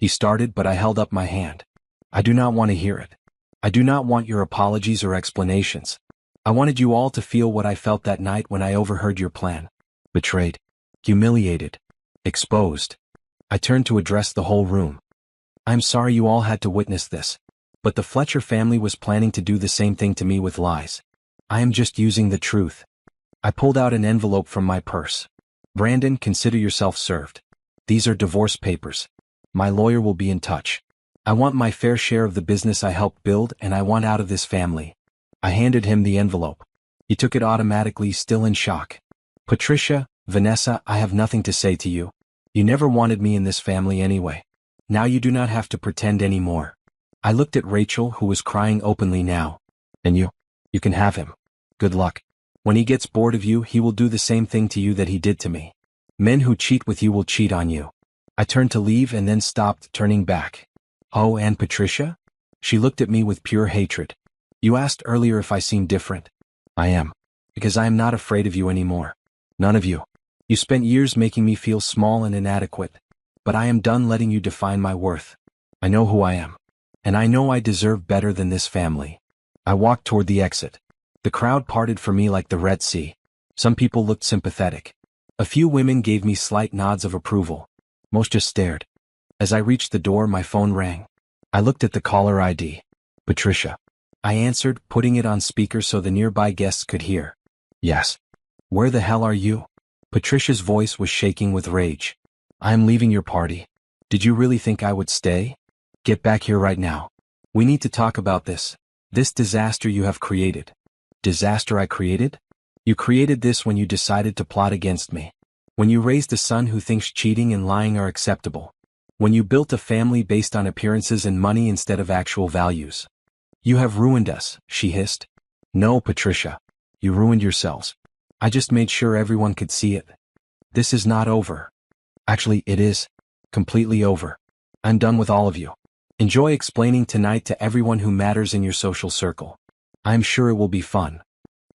he started, but I held up my hand. I do not want to hear it. I do not want your apologies or explanations. I wanted you all to feel what I felt that night when I overheard your plan. Betrayed. Humiliated. Exposed. I turned to address the whole room. I'm sorry you all had to witness this. But the Fletcher family was planning to do the same thing to me with lies. I am just using the truth. I pulled out an envelope from my purse. Brandon, consider yourself served. These are divorce papers. My lawyer will be in touch. I want my fair share of the business I helped build, and I want out of this family. I handed him the envelope. He took it automatically, still in shock. Patricia, Vanessa, I have nothing to say to you. You never wanted me in this family anyway. Now you do not have to pretend anymore. I looked at Rachel, who was crying openly now. And you can have him. Good luck. When he gets bored of you, he will do the same thing to you that he did to me. Men who cheat with you will cheat on you. I turned to leave and then stopped, turning back. Oh, and Patricia? She looked at me with pure hatred. You asked earlier if I seem different. I am. Because I am not afraid of you anymore. None of you. You spent years making me feel small and inadequate. But I am done letting you define my worth. I know who I am. And I know I deserve better than this family. I walked toward the exit. The crowd parted for me like the Red Sea. Some people looked sympathetic. A few women gave me slight nods of approval. Most just stared. As I reached the door, my phone rang. I looked at the caller ID. Patricia. I answered, putting it on speaker so the nearby guests could hear. Yes. Where the hell are you? Patricia's voice was shaking with rage. I am leaving your party. Did you really think I would stay? Get back here right now. We need to talk about this. This disaster you have created. Disaster I created? You created this when you decided to plot against me. When you raised a son who thinks cheating and lying are acceptable. When you built a family based on appearances and money instead of actual values. You have ruined us, she hissed. No, Patricia. You ruined yourselves. I just made sure everyone could see it. This is not over. Actually, it is. Completely over. I'm done with all of you. Enjoy explaining tonight to everyone who matters in your social circle. I'm sure it will be fun.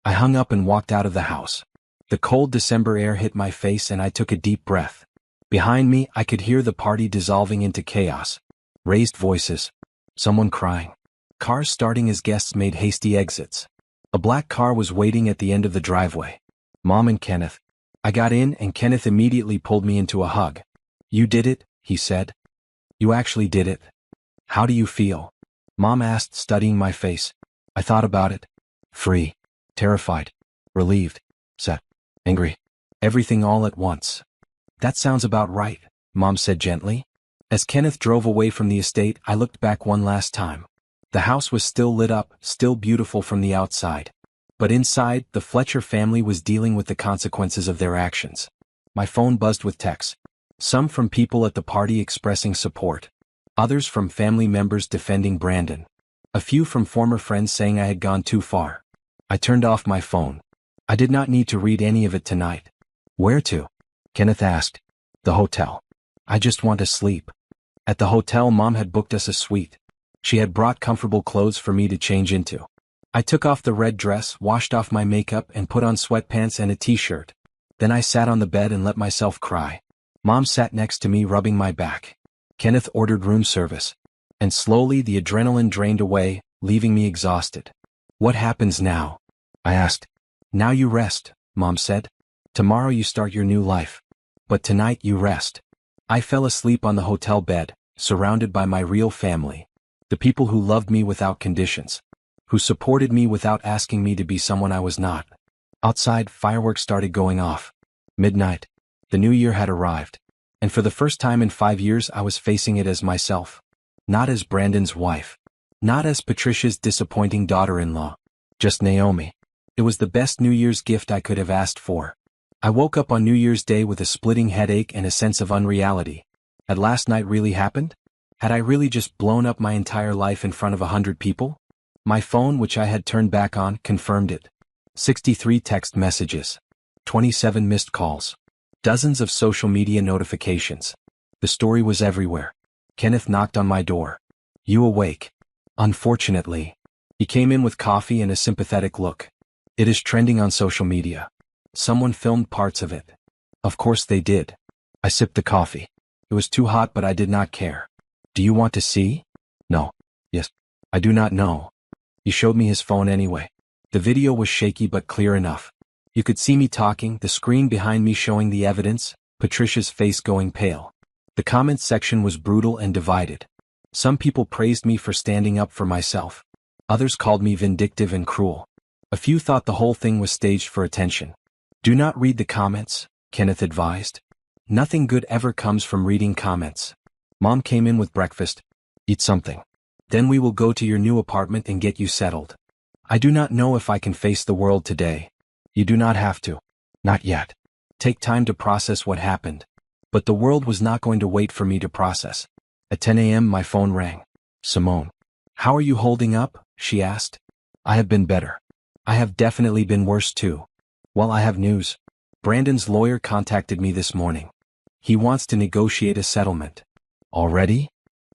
I hung up and walked out of the house. The cold December air hit my face and I took a deep breath. Behind me, I could hear the party dissolving into chaos. Raised voices. Someone crying. Cars starting as guests made hasty exits. A black car was waiting at the end of the driveway. Mom and Kenneth. I got in and Kenneth immediately pulled me into a hug. You did it, he said. You actually did it. How do you feel? Mom asked, studying my face. I thought about it. Free. Terrified. Relieved. Sad. Angry. Everything all at once. That sounds about right, Mom said gently. As Kenneth drove away from the estate, I looked back one last time. The house was still lit up, still beautiful from the outside. But inside, the Fletcher family was dealing with the consequences of their actions. My phone buzzed with texts. Some from people at the party expressing support. Others from family members defending Brandon. A few from former friends saying I had gone too far. I turned off my phone. I did not need to read any of it tonight. Where to? Kenneth asked. The hotel. I just want to sleep. At the hotel, Mom had booked us a suite. She had brought comfortable clothes for me to change into. I took off the red dress, washed off my makeup, and put on sweatpants and a t-shirt. Then I sat on the bed and let myself cry. Mom sat next to me, rubbing my back. Kenneth ordered room service. And slowly the adrenaline drained away, leaving me exhausted. What happens now? I asked. Now you rest, Mom said. Tomorrow you start your new life. But tonight you rest. I fell asleep on the hotel bed, surrounded by my real family. The people who loved me without conditions. Who supported me without asking me to be someone I was not. Outside, fireworks started going off. Midnight. The new year had arrived. And for the first time in 5 years I was facing it as myself. Not as Brandon's wife. Not as Patricia's disappointing daughter-in-law. Just Naomi. It was the best New Year's gift I could have asked for. I woke up on New Year's Day with a splitting headache and a sense of unreality. Had last night really happened? Had I really just blown up my entire life in front of 100 people? My phone, which I had turned back on, confirmed it. 63 text messages. 27 missed calls. Dozens of social media notifications. The story was everywhere. Kenneth knocked on my door. You awake? Unfortunately. He came in with coffee and a sympathetic look. It is trending on social media. Someone filmed parts of it. Of course they did. I sipped the coffee. It was too hot, but I did not care. Do you want to see? No. Yes. I do not know. He showed me his phone anyway. The video was shaky but clear enough. You could see me talking, the screen behind me showing the evidence, Patricia's face going pale. The comments section was brutal and divided. Some people praised me for standing up for myself. Others called me vindictive and cruel. A few thought the whole thing was staged for attention. Do not read the comments, Kenneth advised. Nothing good ever comes from reading comments. Mom came in with breakfast. Eat something. Then we will go to your new apartment and get you settled. I do not know if I can face the world today. You do not have to. Not yet. Take time to process what happened. But the world was not going to wait for me to process. At 10 a.m. my phone rang. Simone. How are you holding up? She asked. I have been better. I have definitely been worse too. Well, I have news. Brandon's lawyer contacted me this morning. He wants to negotiate a settlement. Already?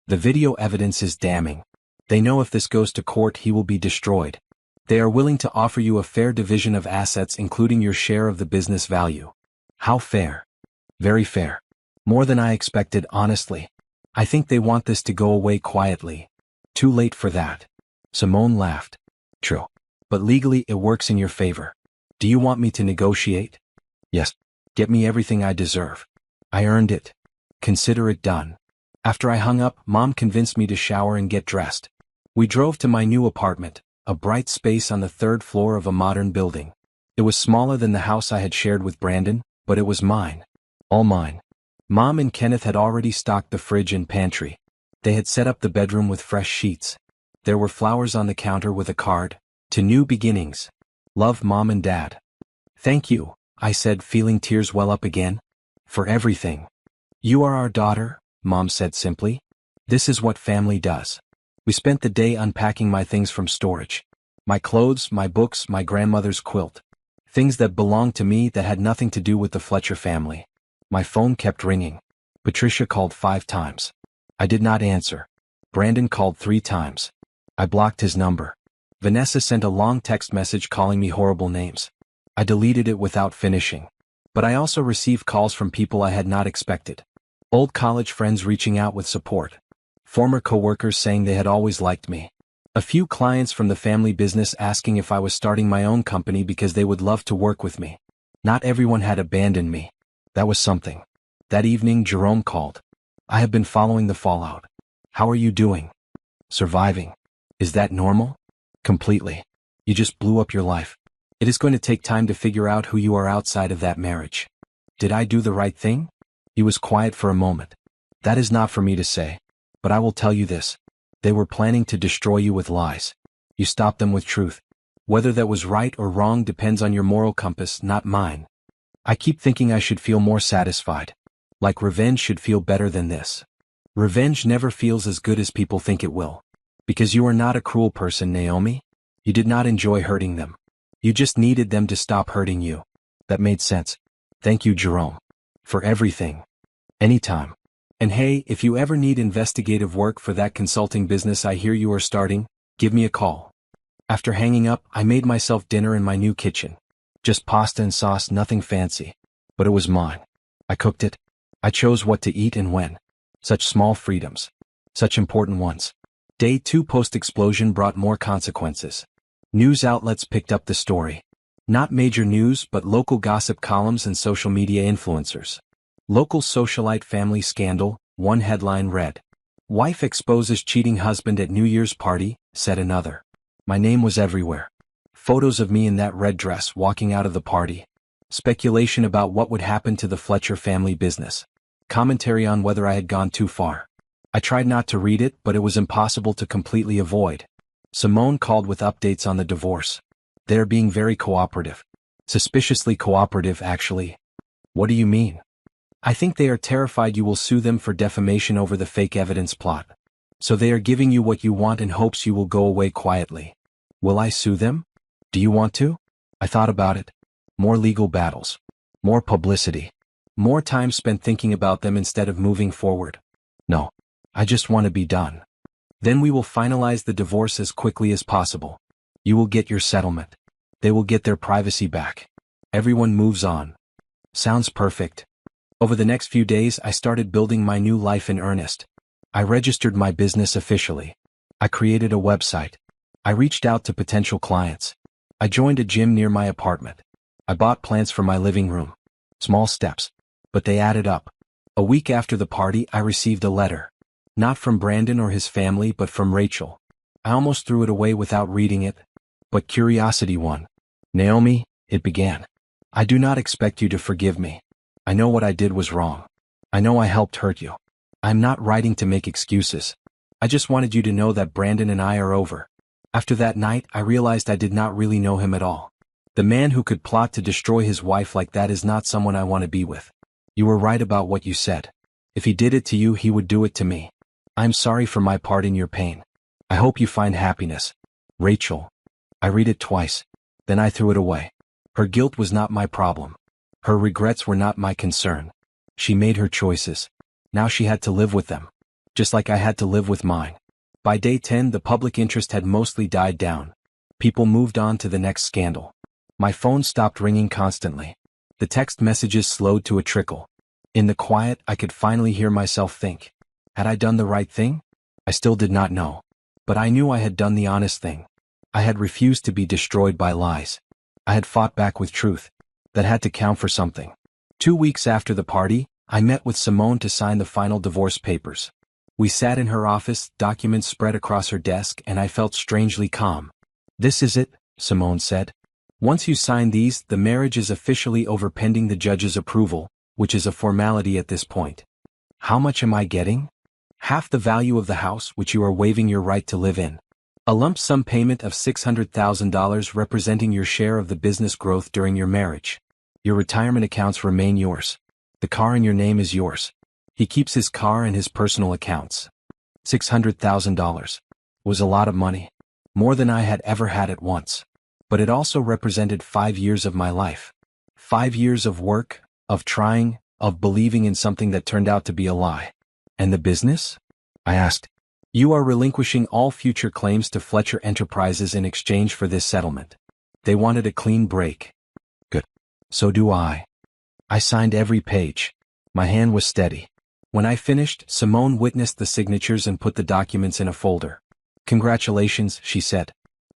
The video evidence is damning. They know if this goes to court he will be destroyed. They are willing to offer you a fair division of assets including your share of the business value. How fair? Very fair. More than I expected, honestly. I think they want this to go away quietly. Too late for that. Simone laughed. True. But legally it works in your favor. Do you want me to negotiate? Yes. Get me everything I deserve. I earned it. Consider it done. After I hung up, Mom convinced me to shower and get dressed. We drove to my new apartment, a bright space on the 3rd floor of a modern building. It was smaller than the house I had shared with Brandon, but it was mine. All mine. Mom and Kenneth had already stocked the fridge and pantry. They had set up the bedroom with fresh sheets. There were flowers on the counter with a card, "To new beginnings. Love, Mom and Dad." Thank you, I said, feeling tears well up again. For everything. You are our daughter, Mom said simply. This is what family does. We spent the day unpacking my things from storage. My clothes, my books, my grandmother's quilt. Things that belonged to me that had nothing to do with the Fletcher family. My phone kept ringing. Patricia called 5 times. I did not answer. Brandon called 3 times. I blocked his number. Vanessa sent a long text message calling me horrible names. I deleted it without finishing. But I also received calls from people I had not expected. Old college friends reaching out with support. Former coworkers saying they had always liked me. A few clients from the family business asking if I was starting my own company because they would love to work with me. Not everyone had abandoned me. That was something. That evening Jerome called. I have been following the fallout. How are you doing? Surviving. Is that normal? Completely. You just blew up your life. It is going to take time to figure out who you are outside of that marriage. Did I do the right thing? He was quiet for a moment. That is not for me to say. But I will tell you this. They were planning to destroy you with lies. You stopped them with truth. Whether that was right or wrong depends on your moral compass, not mine. I keep thinking I should feel more satisfied. Like revenge should feel better than this. Revenge never feels as good as people think it will. Because you are not a cruel person, Naomi. You did not enjoy hurting them. You just needed them to stop hurting you. That made sense. Thank you, Jerome. For everything. Anytime. And hey, if you ever need investigative work for that consulting business I hear you are starting, give me a call. After hanging up, I made myself dinner in my new kitchen. Just pasta and sauce, nothing fancy. But it was mine. I cooked it. I chose what to eat and when. Such small freedoms. Such important ones. Day 2 post-explosion brought more consequences. News outlets picked up the story. Not major news, but local gossip columns and social media influencers. Local socialite family scandal, one headline read. Wife exposes cheating husband at New Year's party, said another. My name was everywhere. Photos of me in that red dress walking out of the party. Speculation about what would happen to the Fletcher family business. Commentary on whether I had gone too far. I tried not to read it, but it was impossible to completely avoid. Simone called with updates on the divorce. They are being very cooperative. Suspiciously cooperative, actually. What do you mean? I think they are terrified you will sue them for defamation over the fake evidence plot. So they are giving you what you want in hopes you will go away quietly. Will I sue them? Do you want to? I thought about it. More legal battles. More publicity. More time spent thinking about them instead of moving forward. No. I just want to be done. Then we will finalize the divorce as quickly as possible. You will get your settlement. They will get their privacy back. Everyone moves on. Sounds perfect. Over the next few days I started building my new life in earnest. I registered my business officially. I created a website. I reached out to potential clients. I joined a gym near my apartment. I bought plants for my living room. Small steps. But they added up. A week after the party, I received a letter. Not from Brandon or his family, but from Rachel. I almost threw it away without reading it. But curiosity won. Naomi, it began. I do not expect you to forgive me. I know what I did was wrong. I know I helped hurt you. I'm not writing to make excuses. I just wanted you to know that Brandon and I are over. After that night, I realized I did not really know him at all. The man who could plot to destroy his wife like that is not someone I want to be with. You were right about what you said. If he did it to you, he would do it to me. I'm sorry for my part in your pain. I hope you find happiness. Rachel. I read it twice. Then I threw it away. Her guilt was not my problem. Her regrets were not my concern. She made her choices. Now she had to live with them. Just like I had to live with mine. By day 10, the public interest had mostly died down. People moved on to the next scandal. My phone stopped ringing constantly. The text messages slowed to a trickle. In the quiet, I could finally hear myself think. Had I done the right thing? I still did not know. But I knew I had done the honest thing. I had refused to be destroyed by lies. I had fought back with truth. That had to count for something. 2 weeks after the party, I met with Simone to sign the final divorce papers. We sat in her office, documents spread across her desk, and I felt strangely calm. This is it, Simone said. Once you sign these, the marriage is officially over pending the judge's approval, which is a formality at this point. How much am I getting? Half the value of the house which you are waiving your right to live in. A lump sum payment of $600,000 representing your share of the business growth during your marriage. Your retirement accounts remain yours. The car in your name is yours. He keeps his car and his personal accounts. $600,000 was a lot of money. More than I had ever had at once. But it also represented 5 years of my life. 5 years of work, of trying, of believing in something that turned out to be a lie. And the business? I asked. You are relinquishing all future claims to Fletcher Enterprises in exchange for this settlement. They wanted a clean break. Good. So do I. I signed every page. My hand was steady. When I finished, Simone witnessed the signatures and put the documents in a folder. Congratulations, she said.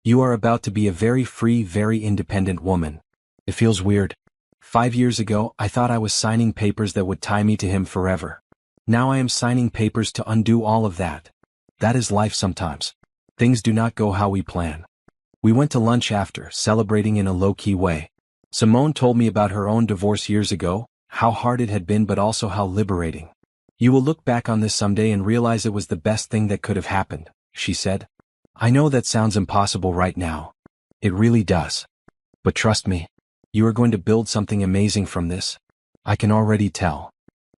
You are about to be a very free, very independent woman. It feels weird. 5 years ago, I thought I was signing papers that would tie me to him forever. Now I am signing papers to undo all of that. That is life sometimes. Things do not go how we plan. We went to lunch after, celebrating in a low-key way. Simone told me about her own divorce years ago, how hard it had been but also how liberating. You will look back on this someday and realize it was the best thing that could have happened, she said. I know that sounds impossible right now. It really does. But trust me, you are going to build something amazing from this. I can already tell.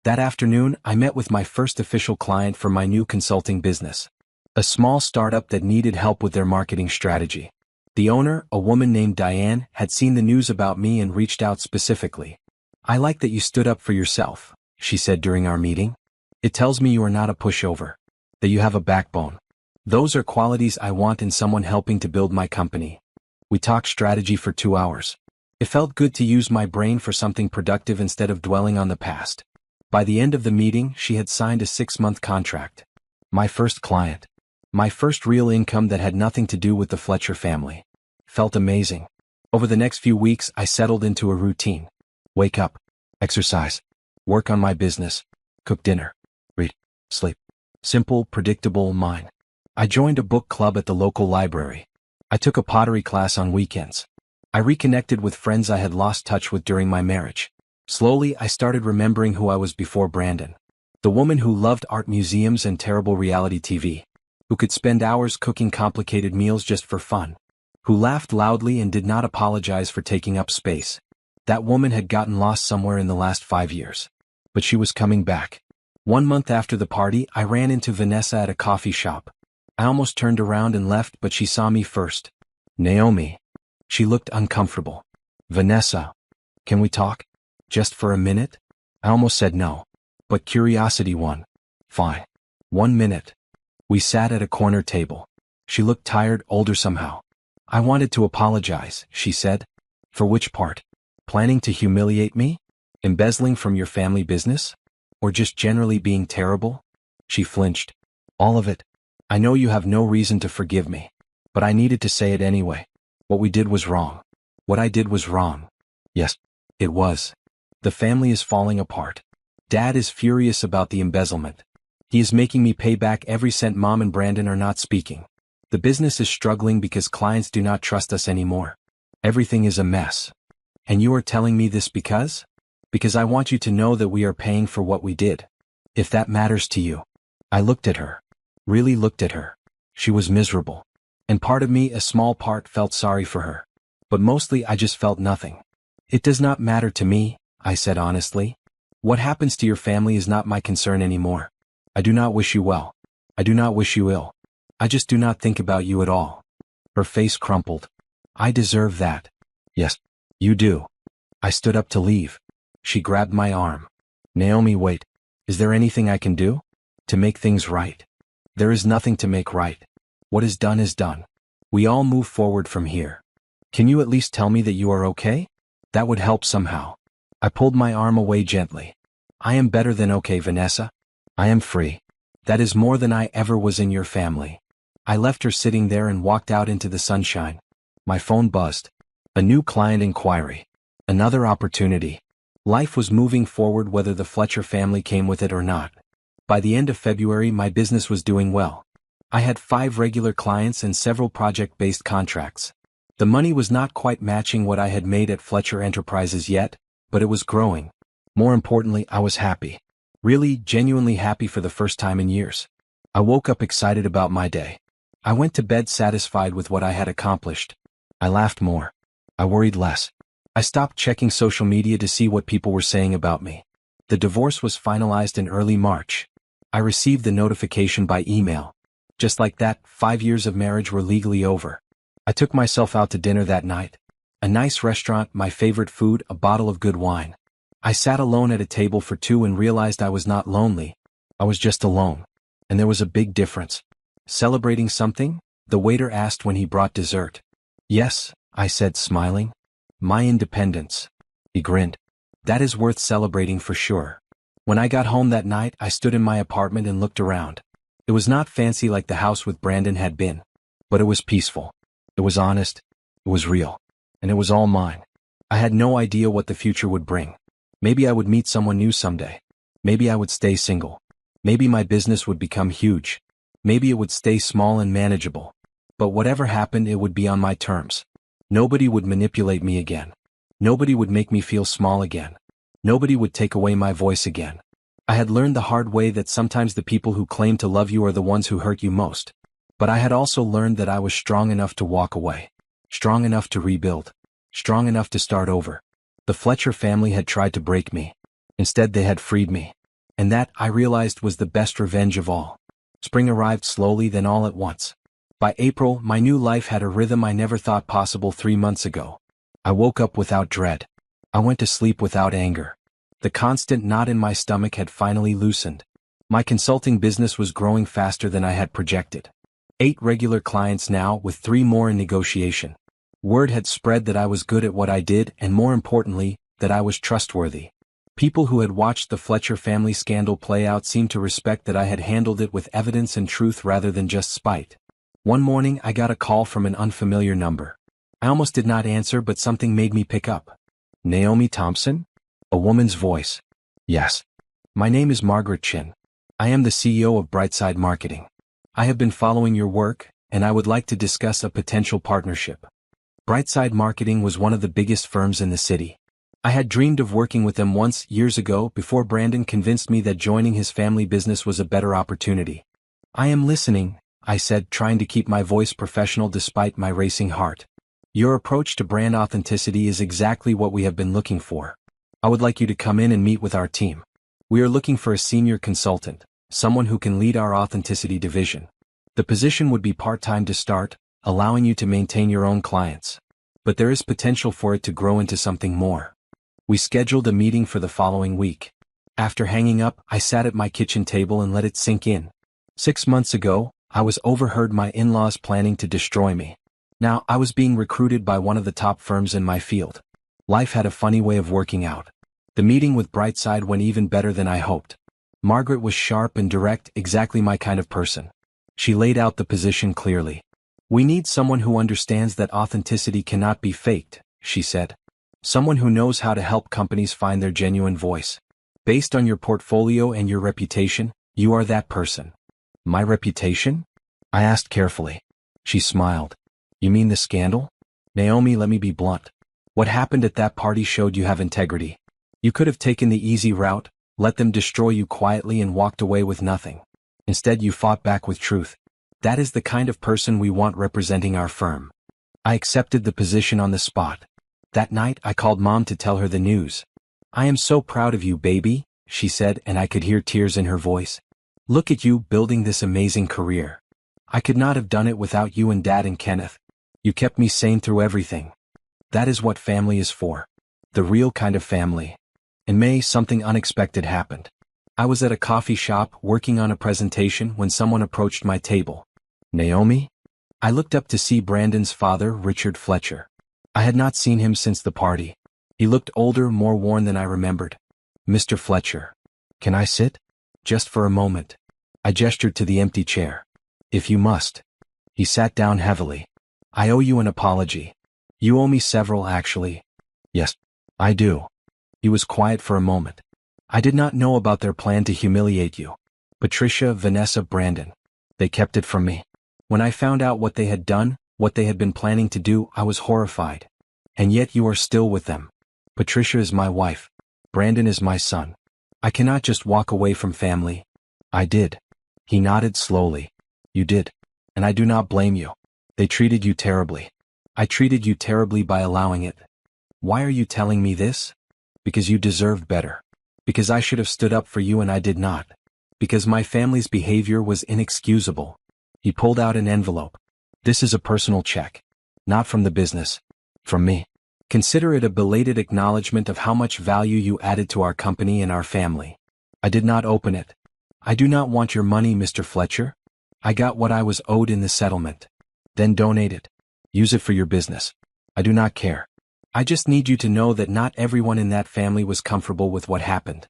That afternoon, I met with my first official client for my new consulting business. A small startup that needed help with their marketing strategy. The owner, a woman named Diane, had seen the news about me and reached out specifically. I like that you stood up for yourself, she said during our meeting. It tells me you are not a pushover. That you have a backbone. Those are qualities I want in someone helping to build my company. We talked strategy for 2 hours. It felt good to use my brain for something productive instead of dwelling on the past. By the end of the meeting, she had signed a 6-month contract. My first client. My first real income that had nothing to do with the Fletcher family. Felt amazing. Over the next few weeks, I settled into a routine. Wake up. Exercise. Work on my business. Cook dinner. Read. Sleep. Simple, predictable, mine. I joined a book club at the local library. I took a pottery class on weekends. I reconnected with friends I had lost touch with during my marriage. Slowly, I started remembering who I was before Brandon. The woman who loved art museums and terrible reality TV. Who could spend hours cooking complicated meals just for fun. Who laughed loudly and did not apologize for taking up space. That woman had gotten lost somewhere in the last 5 years. But she was coming back. 1 month after the party, I ran into Vanessa at a coffee shop. I almost turned around and left, but she saw me first. Naomi. She looked uncomfortable. Vanessa. Can we talk? Just for a minute? I almost said no. But curiosity won. Fine. 1 minute. We sat at a corner table. She looked tired, older somehow. I wanted to apologize, she said. For which part? Planning to humiliate me? Embezzling from your family business? Or just generally being terrible? She flinched. All of it. I know you have no reason to forgive me. But I needed to say it anyway. What we did was wrong. What I did was wrong. Yes, it was. The family is falling apart. Dad is furious about the embezzlement. He is making me pay back every cent Mom and Brandon are not speaking. The business is struggling because clients do not trust us anymore. Everything is a mess. And you are telling me this because? Because I want you to know that we are paying for what we did. If that matters to you. I looked at her. Really looked at her. She was miserable. And part of me, a small part, felt sorry for her. But mostly I just felt nothing. It does not matter to me, I said honestly. What happens to your family is not my concern anymore. I do not wish you well. I do not wish you ill. I just do not think about you at all. Her face crumpled. I deserve that. Yes, you do. I stood up to leave. She grabbed my arm. Naomi, wait. Is there anything I can do? To make things right? There is nothing to make right. What is done is done. We all move forward from here. Can you at least tell me that you are okay? That would help somehow. I pulled my arm away gently. I am better than okay, Vanessa. I am free. That is more than I ever was in your family. I left her sitting there and walked out into the sunshine. My phone buzzed. A new client inquiry. Another opportunity. Life was moving forward whether the Fletcher family came with it or not. By the end of February, my business was doing well. I had 5 regular clients and several project-based contracts. The money was not quite matching what I had made at Fletcher Enterprises yet, but it was growing. More importantly, I was happy. Really, genuinely happy for the first time in years. I woke up excited about my day. I went to bed satisfied with what I had accomplished. I laughed more. I worried less. I stopped checking social media to see what people were saying about me. The divorce was finalized in early March. I received the notification by email. Just like that, 5 years of marriage were legally over. I took myself out to dinner that night. A nice restaurant, my favorite food, a bottle of good wine. I sat alone at a table for 2 and realized I was not lonely. I was just alone. And there was a big difference. Celebrating something? The waiter asked when he brought dessert. Yes, I said, smiling. My independence. He grinned. That is worth celebrating for sure. When I got home that night, I stood in my apartment and looked around. It was not fancy like the house with Brandon had been. But it was peaceful. It was honest. It was real. And it was all mine. I had no idea what the future would bring. Maybe I would meet someone new someday. Maybe I would stay single. Maybe my business would become huge. Maybe it would stay small and manageable. But whatever happened, it would be on my terms. Nobody would manipulate me again. Nobody would make me feel small again. Nobody would take away my voice again. I had learned the hard way that sometimes the people who claim to love you are the ones who hurt you most. But I had also learned that I was strong enough to walk away. Strong enough to rebuild. Strong enough to start over. The Fletcher family had tried to break me. Instead, they had freed me. And that, I realized, was the best revenge of all. Spring arrived slowly, then all at once. By April, my new life had a rhythm I never thought possible 3 months ago. I woke up without dread. I went to sleep without anger. The constant knot in my stomach had finally loosened. My consulting business was growing faster than I had projected. 8 regular clients now, with 3 more in negotiation. Word had spread that I was good at what I did, and more importantly, that I was trustworthy. People who had watched the Fletcher family scandal play out seemed to respect that I had handled it with evidence and truth rather than just spite. One morning, I got a call from an unfamiliar number. I almost did not answer, but something made me pick up. Naomi Thompson? A woman's voice. Yes. My name is Margaret Chin. I am the CEO of Brightside Marketing. I have been following your work, and I would like to discuss a potential partnership. Brightside Marketing was one of the biggest firms in the city. I had dreamed of working with them once, years ago, before Brandon convinced me that joining his family business was a better opportunity. I am listening, I said, trying to keep my voice professional despite my racing heart. Your approach to brand authenticity is exactly what we have been looking for. I would like you to come in and meet with our team. We are looking for a senior consultant, someone who can lead our authenticity division. The position would be part-time to start, allowing you to maintain your own clients. But there is potential for it to grow into something more. We scheduled a meeting for the following week. After hanging up, I sat at my kitchen table and let it sink in. 6 months ago, I was overheard my in-laws planning to destroy me. Now, I was being recruited by one of the top firms in my field. Life had a funny way of working out. The meeting with Brightside went even better than I hoped. Margaret was sharp and direct, exactly my kind of person. She laid out the position clearly. We need someone who understands that authenticity cannot be faked, she said. Someone who knows how to help companies find their genuine voice. Based on your portfolio and your reputation, you are that person. My reputation? I asked carefully. She smiled. You mean the scandal? Naomi, let me be blunt. What happened at that party showed you have integrity. You could have taken the easy route, let them destroy you quietly and walked away with nothing. Instead, you fought back with truth. That is the kind of person we want representing our firm. I accepted the position on the spot. That night, I called Mom to tell her the news. I am so proud of you, baby, she said, and I could hear tears in her voice. Look at you building this amazing career. I could not have done it without you and Dad and Kenneth. You kept me sane through everything. That is what family is for. The real kind of family. In May, something unexpected happened. I was at a coffee shop working on a presentation when someone approached my table. Naomi? I looked up to see Brandon's father, Richard Fletcher. I had not seen him since the party. He looked older, more worn than I remembered. Mr. Fletcher. Can I sit? Just for a moment. I gestured to the empty chair. If you must. He sat down heavily. I owe you an apology. You owe me several, actually. Yes, I do. He was quiet for a moment. I did not know about their plan to humiliate you. Patricia, Vanessa, Brandon. They kept it from me. When I found out what they had done, what they had been planning to do, I was horrified. And yet you are still with them. Patricia is my wife. Brandon is my son. I cannot just walk away from family. I did. He nodded slowly. You did. And I do not blame you. They treated you terribly. I treated you terribly by allowing it. Why are you telling me this? Because you deserved better. Because I should have stood up for you and I did not. Because my family's behavior was inexcusable. He pulled out an envelope. This is a personal check. Not from the business. From me. Consider it a belated acknowledgement of how much value you added to our company and our family. I did not open it. I do not want your money, Mr. Fletcher. I got what I was owed in the settlement. Then donate it. Use it for your business. I do not care. I just need you to know that not everyone in that family was comfortable with what happened.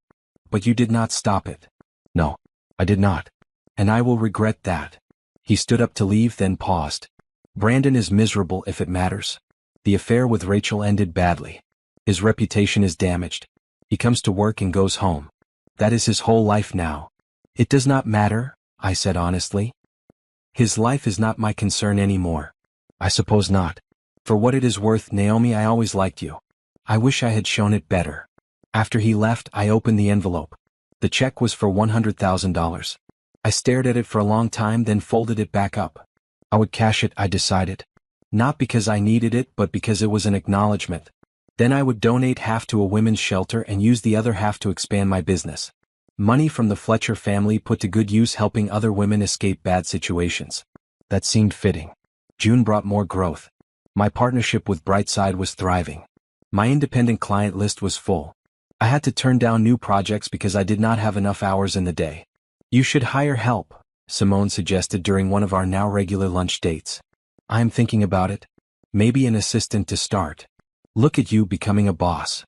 But you did not stop it. No, I did not. And I will regret that. He stood up to leave, then paused. Brandon is miserable if it matters. The affair with Rachel ended badly. His reputation is damaged. He comes to work and goes home. That is his whole life now. It does not matter, I said honestly. His life is not my concern anymore. I suppose not. For what it is worth, Naomi, I always liked you. I wish I had shown it better. After he left, I opened the envelope. The check was for $100,000. I stared at it for a long time, then folded it back up. I would cash it, I decided. Not because I needed it, but because it was an acknowledgement. Then I would donate half to a women's shelter and use the other half to expand my business. Money from the Fletcher family put to good use helping other women escape bad situations. That seemed fitting. June brought more growth. My partnership with Brightside was thriving. My independent client list was full. I had to turn down new projects because I did not have enough hours in the day. You should hire help, Simone suggested during one of our now regular lunch dates. I am thinking about it. Maybe an assistant to start. Look at you becoming a boss.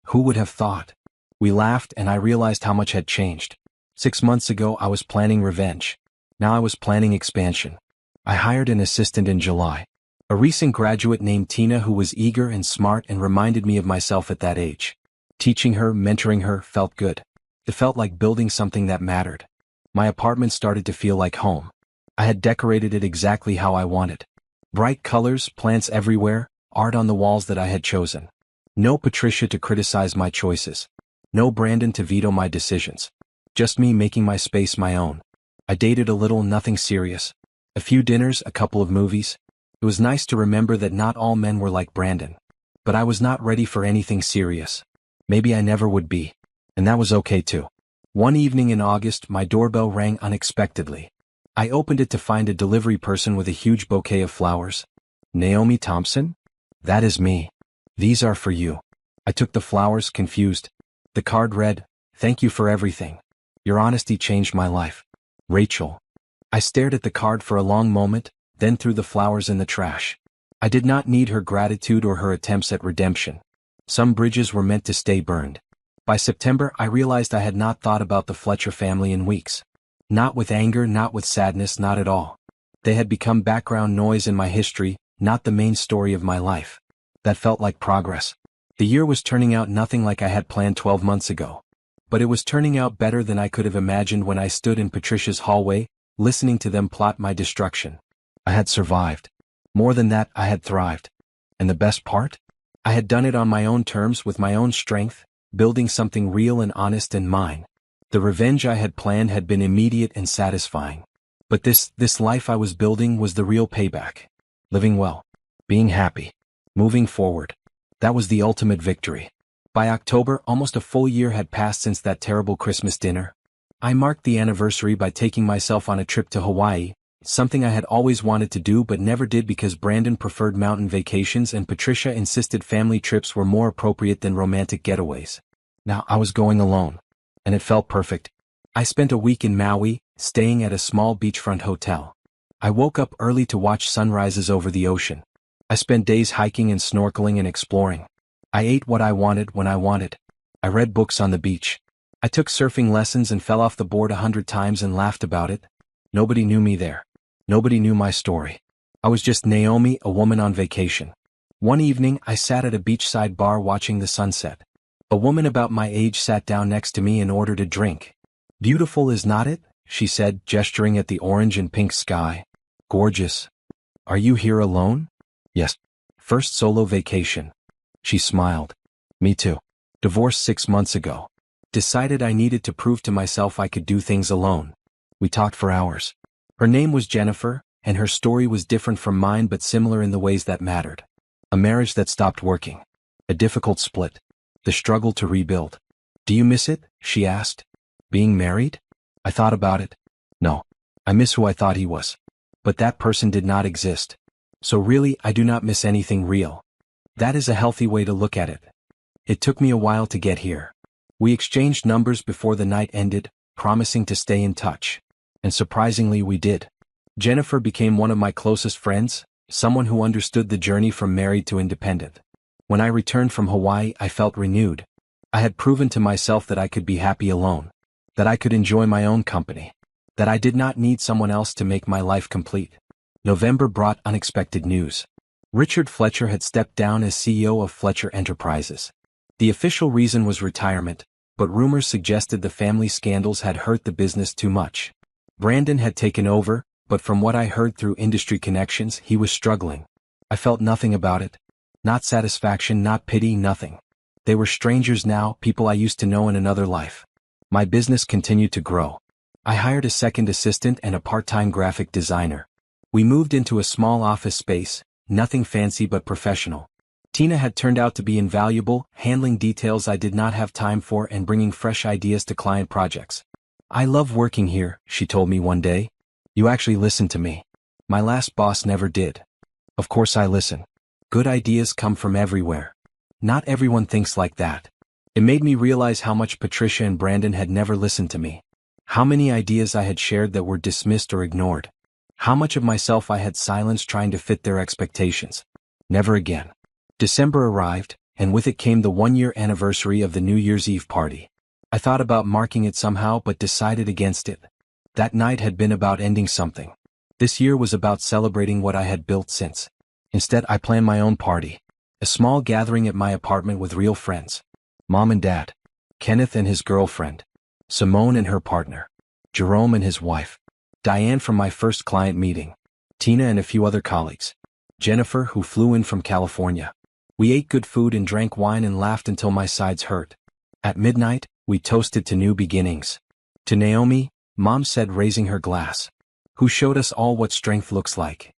Who would have thought? We laughed and I realized how much had changed. 6 months ago I was planning revenge. Now I was planning expansion. I hired an assistant in July. A recent graduate named Tina who was eager and smart and reminded me of myself at that age. Teaching her, mentoring her, felt good. It felt like building something that mattered. My apartment started to feel like home. I had decorated it exactly how I wanted. Bright colors, plants everywhere, art on the walls that I had chosen. No Patricia to criticize my choices. No Brandon to veto my decisions. Just me making my space my own. I dated a little, nothing serious. A few dinners, a couple of movies. It was nice to remember that not all men were like Brandon. But I was not ready for anything serious. Maybe I never would be. And that was okay too. One evening in August, my doorbell rang unexpectedly. I opened it to find a delivery person with a huge bouquet of flowers. Naomi Thompson? That is me. These are for you. I took the flowers, confused. The card read, "Thank you for everything. Your honesty changed my life. Rachel." I stared at the card for a long moment, then threw the flowers in the trash. I did not need her gratitude or her attempts at redemption. Some bridges were meant to stay burned. By September, I realized I had not thought about the Fletcher family in weeks. Not with anger, not with sadness, not at all. They had become background noise in my history, not the main story of my life. That felt like progress. The year was turning out nothing like I had planned 12 months ago. But it was turning out better than I could have imagined when I stood in Patricia's hallway, listening to them plot my destruction. I had survived. More than that, I had thrived. And the best part? I had done it on my own terms with my own strength, building something real and honest and mine. The revenge I had planned had been immediate and satisfying. But this life I was building was the real payback. Living well. Being happy. Moving forward. That was the ultimate victory. By October, almost a full year had passed since that terrible Christmas dinner. I marked the anniversary by taking myself on a trip to Hawaii, something I had always wanted to do but never did because Brandon preferred mountain vacations and Patricia insisted family trips were more appropriate than romantic getaways. Now I was going alone. And it felt perfect. I spent a week in Maui, staying at a small beachfront hotel. I woke up early to watch sunrises over the ocean. I spent days hiking and snorkeling and exploring. I ate what I wanted when I wanted. I read books on the beach. I took surfing lessons and fell off the board 100 times and laughed about it. Nobody knew me there. Nobody knew my story. I was just Naomi, a woman on vacation. One evening, I sat at a beachside bar watching the sunset. A woman about my age sat down next to me and ordered a drink. "Beautiful, is not it?" she said, gesturing at the orange and pink sky. "Gorgeous. Are you here alone?" "Yes. First solo vacation." She smiled. "Me too. Divorced 6 months ago. Decided I needed to prove to myself I could do things alone." We talked for hours. Her name was Jennifer, and her story was different from mine but similar in the ways that mattered. A marriage that stopped working. A difficult split. The struggle to rebuild. "Do you miss it?" she asked. "Being married?" I thought about it. No. I miss who I thought he was. But that person did not exist. So really, I do not miss anything real. That is a healthy way to look at it. It took me a while to get here. We exchanged numbers before the night ended, promising to stay in touch. And surprisingly, we did. Jennifer became one of my closest friends, someone who understood the journey from married to independent. When I returned from Hawaii, I felt renewed. I had proven to myself that I could be happy alone. That I could enjoy my own company. That I did not need someone else to make my life complete. November brought unexpected news. Richard Fletcher had stepped down as CEO of Fletcher Enterprises. The official reason was retirement, but rumors suggested the family scandals had hurt the business too much. Brandon had taken over, but from what I heard through industry connections, he was struggling. I felt nothing about it. Not satisfaction, not pity, nothing. They were strangers now, people I used to know in another life. My business continued to grow. I hired a second assistant and a part-time graphic designer. We moved into a small office space, nothing fancy but professional. Tina had turned out to be invaluable, handling details I did not have time for and bringing fresh ideas to client projects. "I love working here," she told me one day. "You actually listen to me. My last boss never did." Of course I listen. Good ideas come from everywhere. Not everyone thinks like that. It made me realize how much Patricia and Brandon had never listened to me. How many ideas I had shared that were dismissed or ignored. How much of myself I had silenced trying to fit their expectations. Never again. December arrived, and with it came the 1-year anniversary of the New Year's Eve party. I thought about marking it somehow but decided against it. That night had been about ending something. This year was about celebrating what I had built since. Instead, I planned my own party. A small gathering at my apartment with real friends. Mom and Dad. Kenneth and his girlfriend. Simone and her partner. Jerome and his wife. Diane from my first client meeting. Tina and a few other colleagues. Jennifer, who flew in from California. We ate good food and drank wine and laughed until my sides hurt. At midnight, we toasted to new beginnings. To Naomi, Mom said, raising her glass. Who showed us all what strength looks like.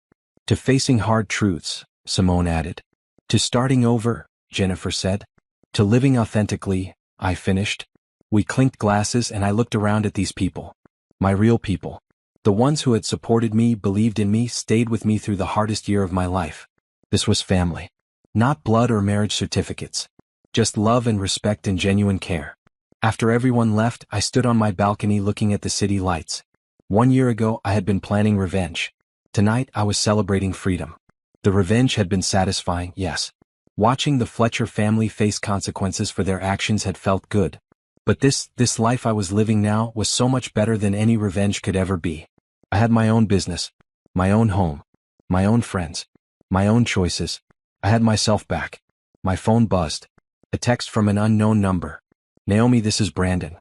To facing hard truths, Simone added. To starting over, Jennifer said. To living authentically, I finished. We clinked glasses and I looked around at these people. My real people. The ones who had supported me, believed in me, stayed with me through the hardest year of my life. This was family. Not blood or marriage certificates. Just love and respect and genuine care. After everyone left, I stood on my balcony looking at the city lights. 1 year ago, I had been planning revenge. Tonight, I was celebrating freedom. The revenge had been satisfying, yes. Watching the Fletcher family face consequences for their actions had felt good. But this life I was living now was so much better than any revenge could ever be. I had my own business, my own home, my own friends, my own choices. I had myself back. My phone buzzed. A text from an unknown number. Naomi, this is Brandon.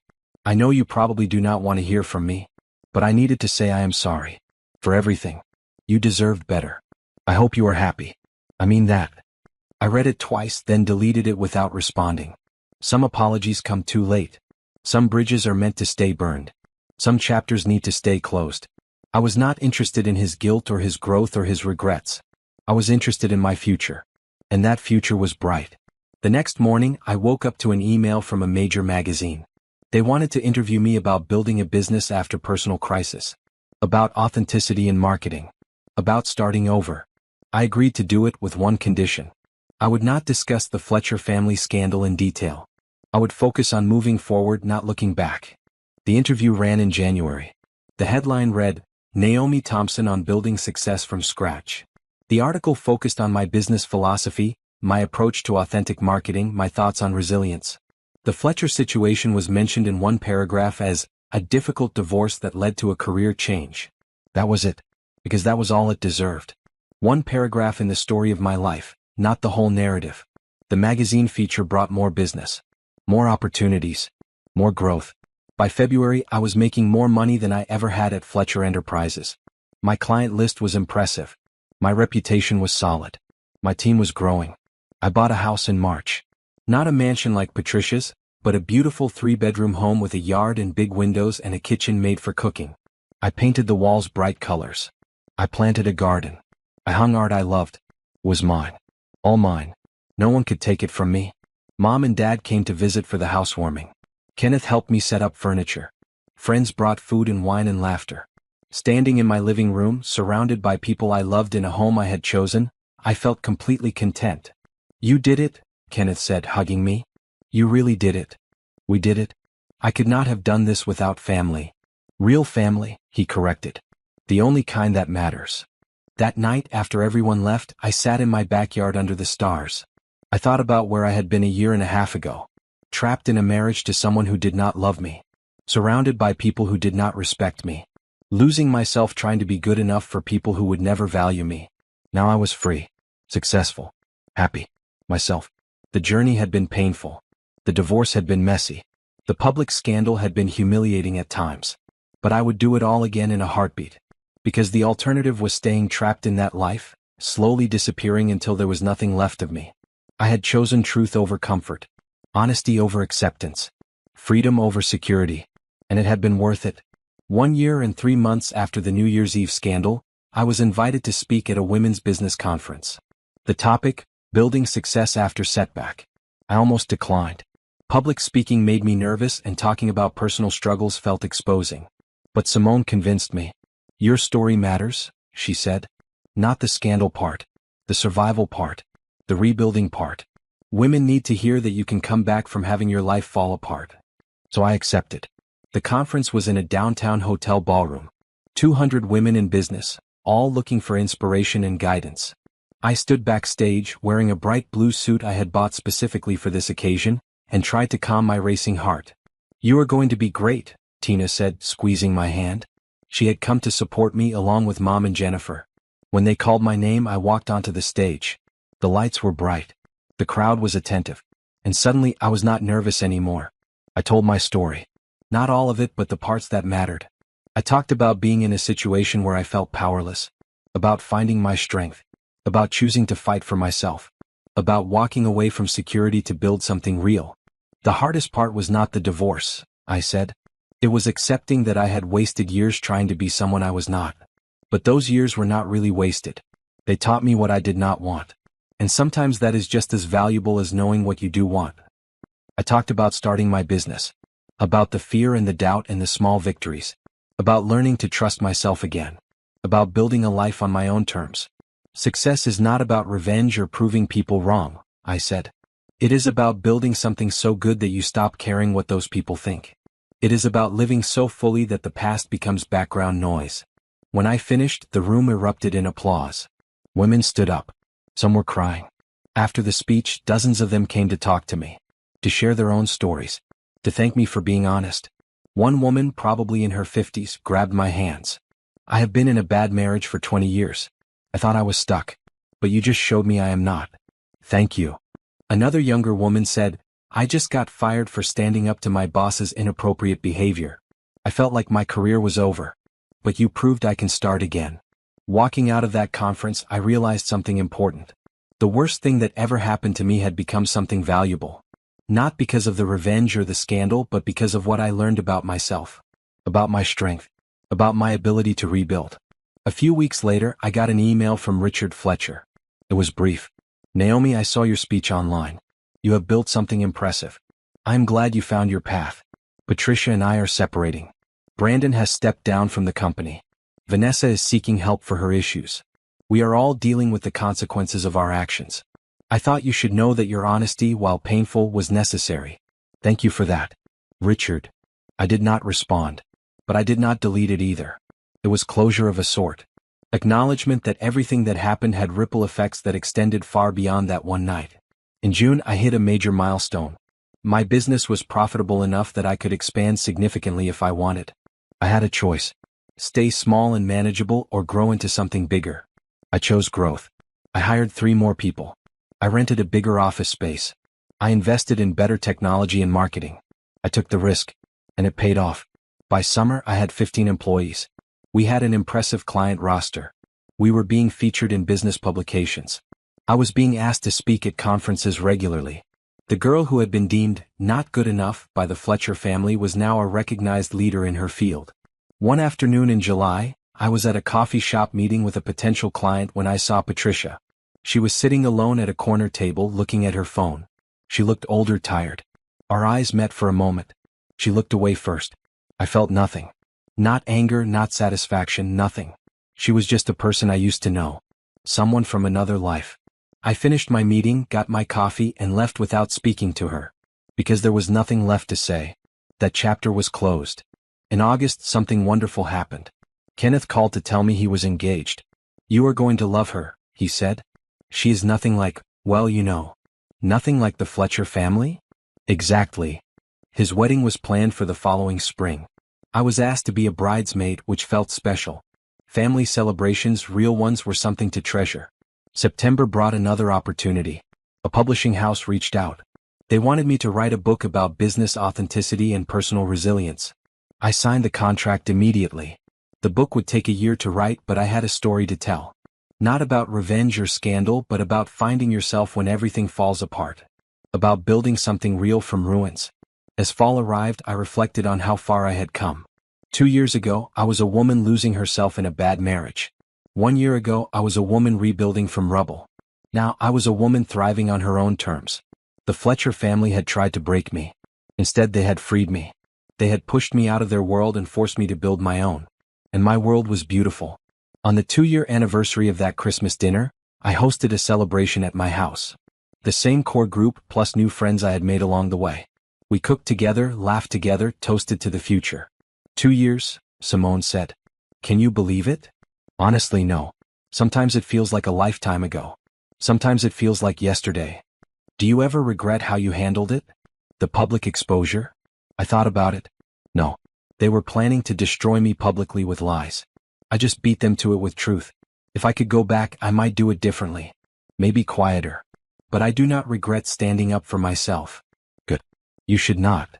I know you probably do not want to hear from me, but I needed to say I am sorry. For everything. You deserved better. I hope you are happy. I mean that. I read it twice, then deleted it without responding. Some apologies come too late. Some bridges are meant to stay burned. Some chapters need to stay closed. I was not interested in his guilt or his growth or his regrets. I was interested in my future. And that future was bright. The next morning, I woke up to an email from a major magazine. They wanted to interview me about building a business after personal crisis. About authenticity in marketing. About starting over. I agreed to do it with one condition. I would not discuss the Fletcher family scandal in detail. I would focus on moving forward, not looking back. The interview ran in January. The headline read, Naomi Thompson on building success from scratch. The article focused on my business philosophy, my approach to authentic marketing, my thoughts on resilience. The Fletcher situation was mentioned in one paragraph as a difficult divorce that led to a career change. That was it, because that was all it deserved. One paragraph in the story of my life, not the whole narrative. The magazine feature brought more business, more opportunities, more growth. By February, I was making more money than I ever had at Fletcher Enterprises. My client list was impressive. My reputation was solid. My team was growing. I bought a house in March. Not a mansion like Patricia's, but a beautiful 3-bedroom home with a yard and big windows and a kitchen made for cooking. I painted the walls bright colors. I planted a garden. I hung art I loved. It was mine. All mine. No one could take it from me. Mom and Dad came to visit for the housewarming. Kenneth helped me set up furniture. Friends brought food and wine and laughter. Standing in my living room, surrounded by people I loved in a home I had chosen, I felt completely content. You did it, Kenneth said, hugging me. You really did it. We did it. I could not have done this without family. Real family, he corrected. The only kind that matters. That night, after everyone left, I sat in my backyard under the stars. I thought about where I had been a year and a half ago. Trapped in a marriage to someone who did not love me. Surrounded by people who did not respect me. Losing myself trying to be good enough for people who would never value me. Now I was free. Successful. Happy. Myself. The journey had been painful. The divorce had been messy. The public scandal had been humiliating at times. But I would do it all again in a heartbeat. Because the alternative was staying trapped in that life, slowly disappearing until there was nothing left of me. I had chosen truth over comfort. Honesty over acceptance. Freedom over security. And it had been worth it. 1 year and 3 months after the New Year's Eve scandal, I was invited to speak at a women's business conference. The topic, building success after setback. I almost declined. Public speaking made me nervous and talking about personal struggles felt exposing. But Simone convinced me. Your story matters, she said. Not the scandal part. The survival part. The rebuilding part. Women need to hear that you can come back from having your life fall apart. So I accepted. The conference was in a downtown hotel ballroom. 200 women in business, all looking for inspiration and guidance. I stood backstage wearing a bright blue suit I had bought specifically for this occasion, and tried to calm my racing heart. You are going to be great, Tina said, squeezing my hand. She had come to support me along with Mom and Jennifer. When they called my name, I walked onto the stage. The lights were bright. The crowd was attentive. And suddenly I was not nervous anymore. I told my story. Not all of it, but the parts that mattered. I talked about being in a situation where I felt powerless. About finding my strength. About choosing to fight for myself. About walking away from security to build something real. The hardest part was not the divorce, I said. It was accepting that I had wasted years trying to be someone I was not. But those years were not really wasted. They taught me what I did not want. And sometimes that is just as valuable as knowing what you do want. I talked about starting my business. About the fear and the doubt and the small victories. About learning to trust myself again. About building a life on my own terms. Success is not about revenge or proving people wrong, I said. It is about building something so good that you stop caring what those people think. It is about living so fully that the past becomes background noise. When I finished, the room erupted in applause. Women stood up. Some were crying. After the speech, dozens of them came to talk to me, to share their own stories, to thank me for being honest. One woman, probably in her 50s, grabbed my hands. "I have been in a bad marriage for 20 years. I thought I was stuck. But you just showed me I am not. Thank you." Another younger woman said, "I just got fired for standing up to my boss's inappropriate behavior. I felt like my career was over. But you proved I can start again." Walking out of that conference, I realized something important. The worst thing that ever happened to me had become something valuable. Not because of the revenge or the scandal, but because of what I learned about myself. About my strength. About my ability to rebuild. A few weeks later, I got an email from Richard Fletcher. It was brief. "Naomi, I saw your speech online. You have built something impressive. I am glad you found your path. Patricia and I are separating. Brandon has stepped down from the company. Vanessa is seeking help for her issues. We are all dealing with the consequences of our actions. I thought you should know that your honesty, while painful, was necessary. Thank you for that. Richard." I did not respond. But I did not delete it either. It was closure of a sort. Acknowledgement that everything that happened had ripple effects that extended far beyond that one night. In June, I hit a major milestone. My business was profitable enough that I could expand significantly if I wanted. I had a choice. Stay small and manageable or grow into something bigger. I chose growth. I hired 3 more people. I rented a bigger office space. I invested in better technology and marketing. I took the risk, and it paid off. By summer, I had 15 employees. We had an impressive client roster. We were being featured in business publications. I was being asked to speak at conferences regularly. The girl who had been deemed not good enough by the Fletcher family was now a recognized leader in her field. One afternoon in July, I was at a coffee shop meeting with a potential client when I saw Patricia. She was sitting alone at a corner table looking at her phone. She looked older, tired. Our eyes met for a moment. She looked away first. I felt nothing. Not anger, not satisfaction, nothing. She was just a person I used to know. Someone from another life. I finished my meeting, got my coffee, and left without speaking to her. Because there was nothing left to say. That chapter was closed. In August, something wonderful happened. Kenneth called to tell me he was engaged. "You are going to love her," he said. "She is nothing like, well, you know. Nothing like the Fletcher family?" Exactly. His wedding was planned for the following spring. I was asked to be a bridesmaid, which felt special. Family celebrations, real ones, were something to treasure. September brought another opportunity. A publishing house reached out. They wanted me to write a book about business authenticity and personal resilience. I signed the contract immediately. The book would take a year to write, but I had a story to tell. Not about revenge or scandal, but about finding yourself when everything falls apart. About building something real from ruins. As fall arrived, I reflected on how far I had come. 2 years ago, I was a woman losing herself in a bad marriage. 1 year ago, I was a woman rebuilding from rubble. Now, I was a woman thriving on her own terms. The Fletcher family had tried to break me. Instead, they had freed me. They had pushed me out of their world and forced me to build my own. And my world was beautiful. On the 2-year anniversary of that Christmas dinner, I hosted a celebration at my house. The same core group plus new friends I had made along the way. We cooked together, laughed together, toasted to the future. 2 years, Simone said. Can you believe it? Honestly, no. Sometimes it feels like a lifetime ago. Sometimes it feels like yesterday. Do you ever regret how you handled it? The public exposure? I thought about it. No. They were planning to destroy me publicly with lies. I just beat them to it with truth. If I could go back, I might do it differently. Maybe quieter. But I do not regret standing up for myself. Good. You should not.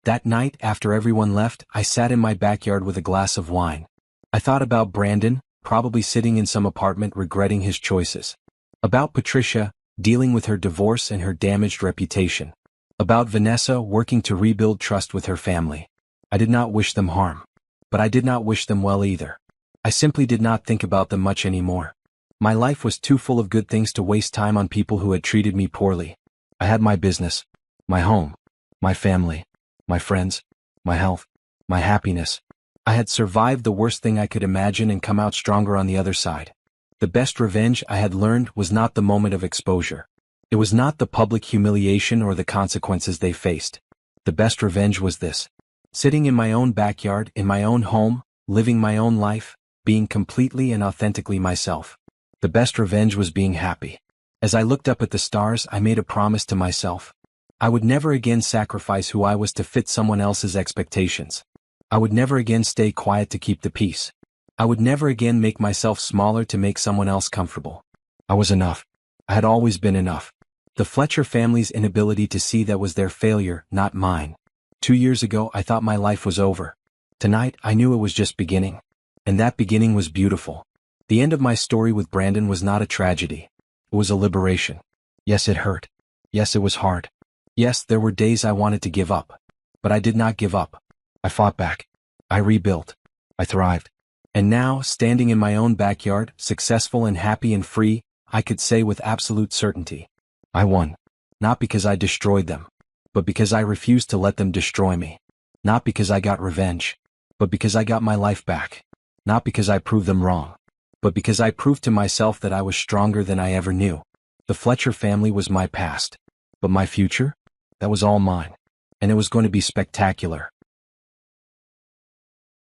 That night, after everyone left, I sat in my backyard with a glass of wine. I thought about Brandon, probably sitting in some apartment regretting his choices. About Patricia, dealing with her divorce and her damaged reputation. About Vanessa, working to rebuild trust with her family. I did not wish them harm. But I did not wish them well either. I simply did not think about them much anymore. My life was too full of good things to waste time on people who had treated me poorly. I had my business, my home, my family, my friends, my health, my happiness. I had survived the worst thing I could imagine and come out stronger on the other side. The best revenge I had learned was not the moment of exposure. It was not the public humiliation or the consequences they faced. The best revenge was this. Sitting in my own backyard, in my own home, living my own life, being completely and authentically myself. The best revenge was being happy. As I looked up at the stars, I made a promise to myself. I would never again sacrifice who I was to fit someone else's expectations. I would never again stay quiet to keep the peace. I would never again make myself smaller to make someone else comfortable. I was enough. I had always been enough. The Fletcher family's inability to see that was their failure, not mine. 2 years ago, I thought my life was over. Tonight, I knew it was just beginning. And that beginning was beautiful. The end of my story with Brandon was not a tragedy. It was a liberation. Yes, it hurt. Yes, it was hard. Yes, there were days I wanted to give up. But I did not give up. I fought back. I rebuilt. I thrived. And now, standing in my own backyard, successful and happy and free, I could say with absolute certainty, I won. Not because I destroyed them, but because I refused to let them destroy me. Not because I got revenge, but because I got my life back. Not because I proved them wrong, but because I proved to myself that I was stronger than I ever knew. The Fletcher family was my past. But my future? That was all mine. And it was going to be spectacular.